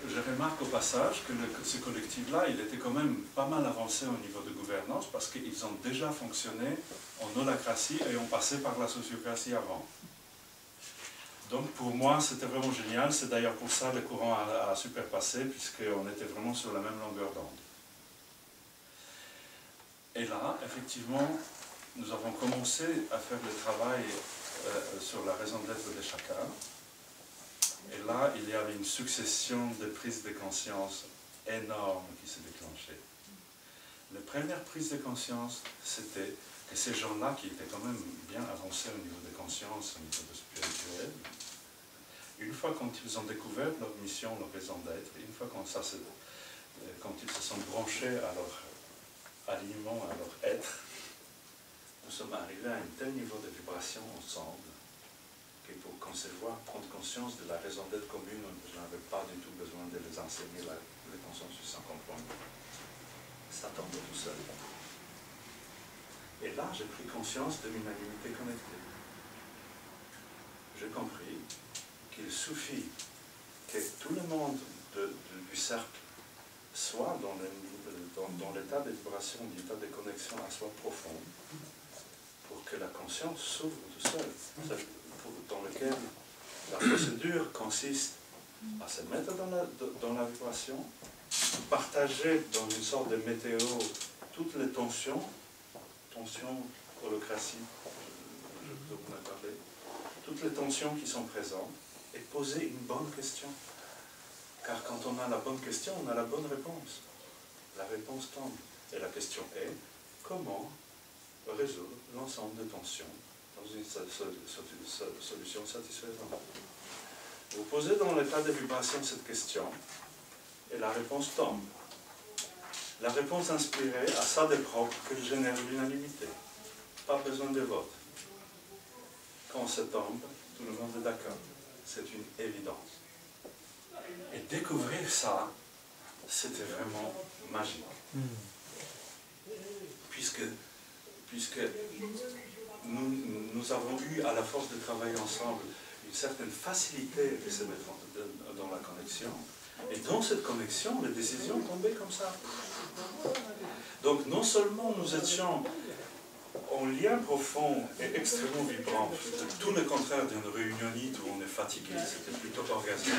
Je remarque au passage que ce collectif-là, il était quand même pas mal avancé au niveau de gouvernance parce qu'ils ont déjà fonctionné en holacratie et ont passé par la sociocratie avant. Donc pour moi, c'était vraiment génial. C'est d'ailleurs pour ça que le courant a super passé, puisqu'on était vraiment sur la même longueur d'onde. Et là, effectivement, nous avons commencé à faire le travail sur la raison d'être de chacun. Et là, il y avait une succession de prises de conscience énormes qui se déclenchaient. La première prise de conscience, c'était que ces gens-là, qui étaient quand même bien avancés au niveau de conscience, au niveau de spirituel, une fois quand ils ont découvert leur mission, leur raison d'être, une fois quand ils se sont branchés à leur alignement, à leur être, nous sommes arrivés à un tel niveau de vibration ensemble que pour concevoir, prendre conscience de la raison d'être commune, je n'avais pas du tout besoin de les enseigner le consensus sans compromis. Ça tombait tout seul. Et là, j'ai pris conscience de l'unanimité connectée. J'ai compris qu'il suffit que tout le monde du cercle soit dans l'état de vibration, l'état de connexion à soi profond, pour que la conscience s'ouvre tout seul, dans lequel la procédure consiste à se mettre dans la vibration, partager dans une sorte de météo toutes les tensions, holocratie, je vous en ai parlé, toutes les tensions qui sont présentes, et poser une bonne question. Car quand on a la bonne question, on a la bonne réponse. La réponse tombe. Et la question est, comment résoudre l'ensemble des tensions dans une solution satisfaisante? Vous posez dans l'état de vibration cette question, et la réponse tombe. La réponse inspirée a ça de propre que génère l'unanimité. Pas besoin de vote. Quand ça tombe, tout le monde est d'accord. C'est une évidence. Et découvrir ça, c'était vraiment magique. Puisque nous avons eu, à la force de travailler ensemble, une certaine facilité de se mettre dans la connexion. Et dans cette connexion, les décisions tombaient comme ça. Donc non seulement nous étions en lien profond et extrêmement vibrant, tout le contraire d'une réunionite où on est fatigué, c'était plutôt orgasmique.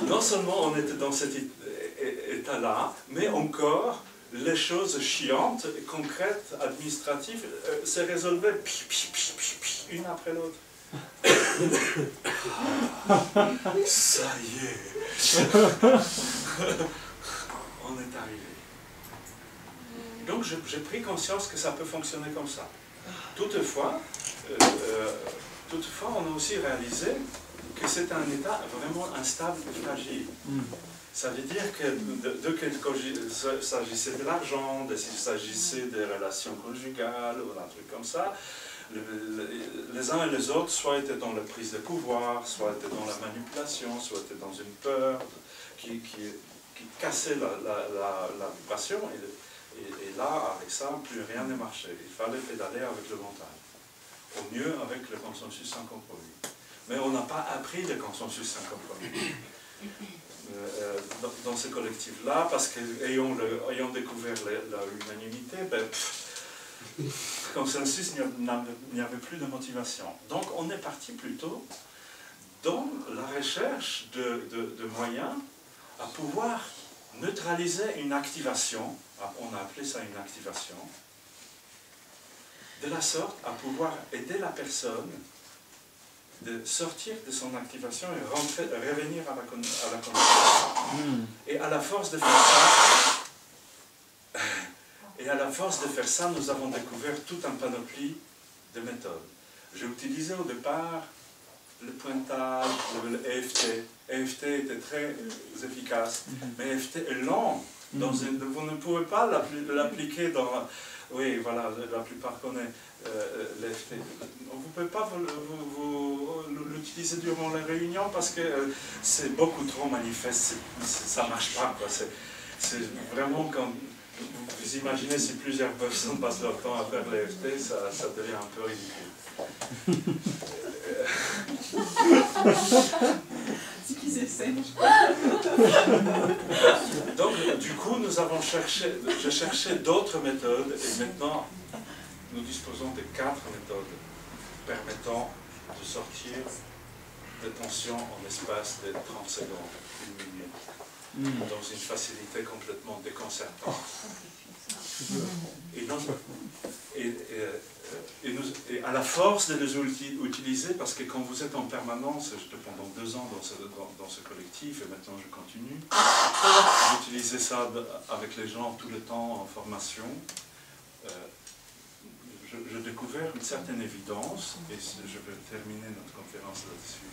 Non seulement on était dans cet état-là, mais encore les choses chiantes, concrètes, administratives, se résolvaient une après l'autre. Ça y est, on est arrivé. Donc j'ai pris conscience que ça peut fonctionner comme ça. Toutefois, on a aussi réalisé que c'est un état vraiment instable et fragile. Ça veut dire que dès qu'il s'agissait de l'argent, s'il s'agissait des relations conjugales ou un truc comme ça, les uns et les autres, soit étaient dans la prise de pouvoir, soit étaient dans la manipulation, soit étaient dans une peur qui cassait la vibration. Et là, avec ça, plus rien ne marchait. Il fallait pédaler avec le mental. Au mieux, avec le consensus sans compromis. Mais on n'a pas appris le consensus sans compromis dans ce collectif-là, parce qu'ayant découvert l'unanimité, consensus, il n'y avait plus de motivation. Donc on est parti plutôt dans la recherche de moyens à pouvoir neutraliser une activation, on a appelé ça une activation, de la sorte à pouvoir aider la personne de sortir de son activation et revenir à la connexion. Et à la force de faire ça, nous avons découvert tout un panoplie de méthodes. J'ai utilisé au départ le pointage, le EFT. EFT était très efficace, mais EFT est lent. Vous ne pouvez pas l'appliquer dans... Oui, voilà, la plupart connaissent l'EFT. Vous ne pouvez pas l'utiliser durant les réunions parce que c'est beaucoup trop manifeste, ça ne marche pas. C'est vraiment quand... Vous imaginez si plusieurs personnes passent leur temps à faire l'EFT, ça devient un peu ridicule. C'est qu'ils essaient. Donc, du coup, j'ai cherché d'autres méthodes, et maintenant, nous disposons de 4 méthodes permettant de sortir de tension en l'espace de 30 secondes, 1 minute, dans une facilité complètement déconcertante. Et à la force de les utiliser, parce que quand vous êtes en permanence, j'étais pendant 2 ans dans ce collectif, et maintenant je continue, j'utilisais ça avec les gens tout le temps en formation, j'ai découvert une certaine évidence, et je vais terminer notre conférence là-dessus.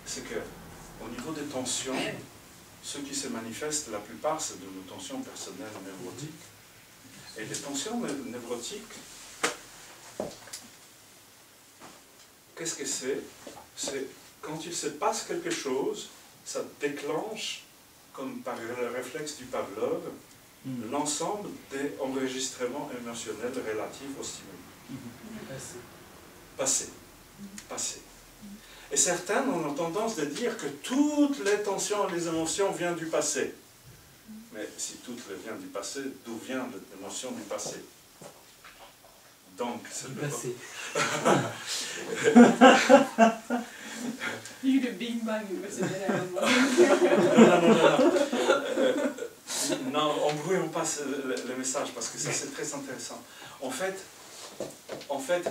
C'est qu'au niveau des tensions, ce qui se manifeste, la plupart, c'est de nos tensions personnelles névrotiques. Et les tensions névrotiques, qu'est-ce que c'est? C'est quand il se passe quelque chose, ça déclenche, comme par le réflexe du Pavlov, l'ensemble des enregistrements émotionnels relatifs au stimuli. Passé. Et certains ont tendance à dire que toutes les tensions et les émotions viennent du passé. Mais si toutes viennent du passé, d'où vient l'émotion du passé? Donc, c'est le passé. Il y a eu le Big Bang, c'est non, embrouillons pas le message, parce que ça c'est très intéressant. En fait,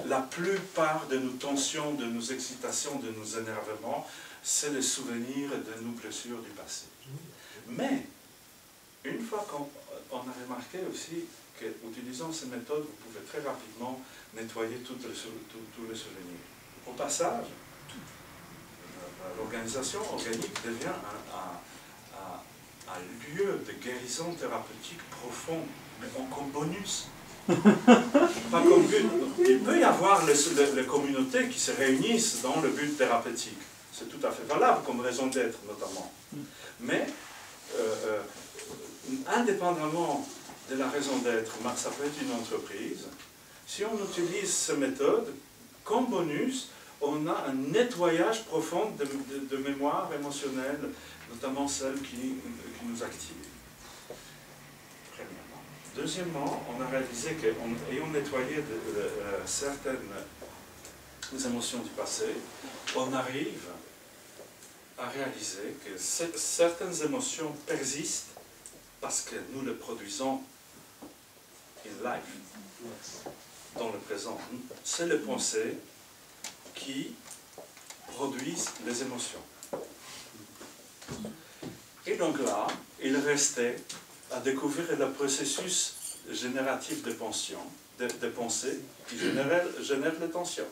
la plupart de nos tensions, de nos excitations, de nos énervements, c'est les souvenirs de nos blessures du passé. Mais, une fois qu'on a remarqué aussi qu'utilisant ces méthodes, vous pouvez très rapidement nettoyer tous les souvenirs. Au passage, l'organisation organique devient un lieu de guérison thérapeutique profond, mais comme bonus. Pas comme but. Il peut y avoir les communautés qui se réunissent dans le but thérapeutique. C'est tout à fait valable comme raison d'être, notamment. Mais, indépendamment de la raison d'être, ça peut être une entreprise, si on utilise ces méthodes, comme bonus, on a un nettoyage profond de mémoire émotionnelle, notamment celles qui nous activent. Premièrement. Deuxièmement, on a réalisé qu'en ayant nettoyé certaines émotions du passé, on arrive à réaliser que certaines émotions persistent parce que nous les produisons in life, dans le présent. C'est les pensées qui produisent les émotions. Et donc là, il restait à découvrir le processus génératif de pensée qui génère les tensions.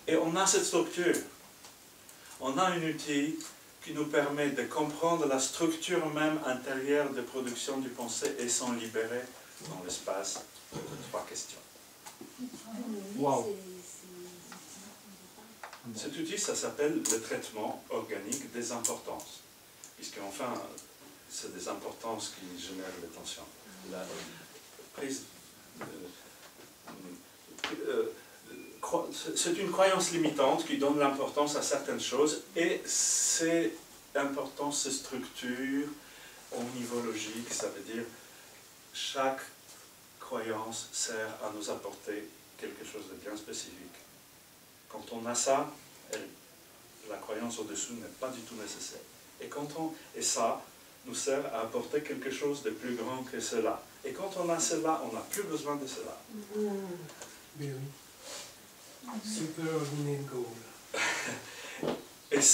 Et on a cette structure. On a un outil qui nous permet de comprendre la structure même intérieure de production du pensée et s'en libérer dans l'espace de 3 questions. Wow. Cet outil, ça s'appelle le traitement organique des importances. Puisque, enfin, c'est des importances qui génèrent les tensions. La prise c'est une croyance limitante qui donne l'importance à certaines choses, et ces importances se structurent au niveau logique, ça veut dire chaque croyance sert à nous apporter quelque chose de bien spécifique. Quand on a ça, la croyance au-dessous n'est pas du tout nécessaire. Et ça nous sert à apporter quelque chose de plus grand que cela. Et quand on a cela, on n'a plus besoin de cela. Mais oui. Superordinate goal.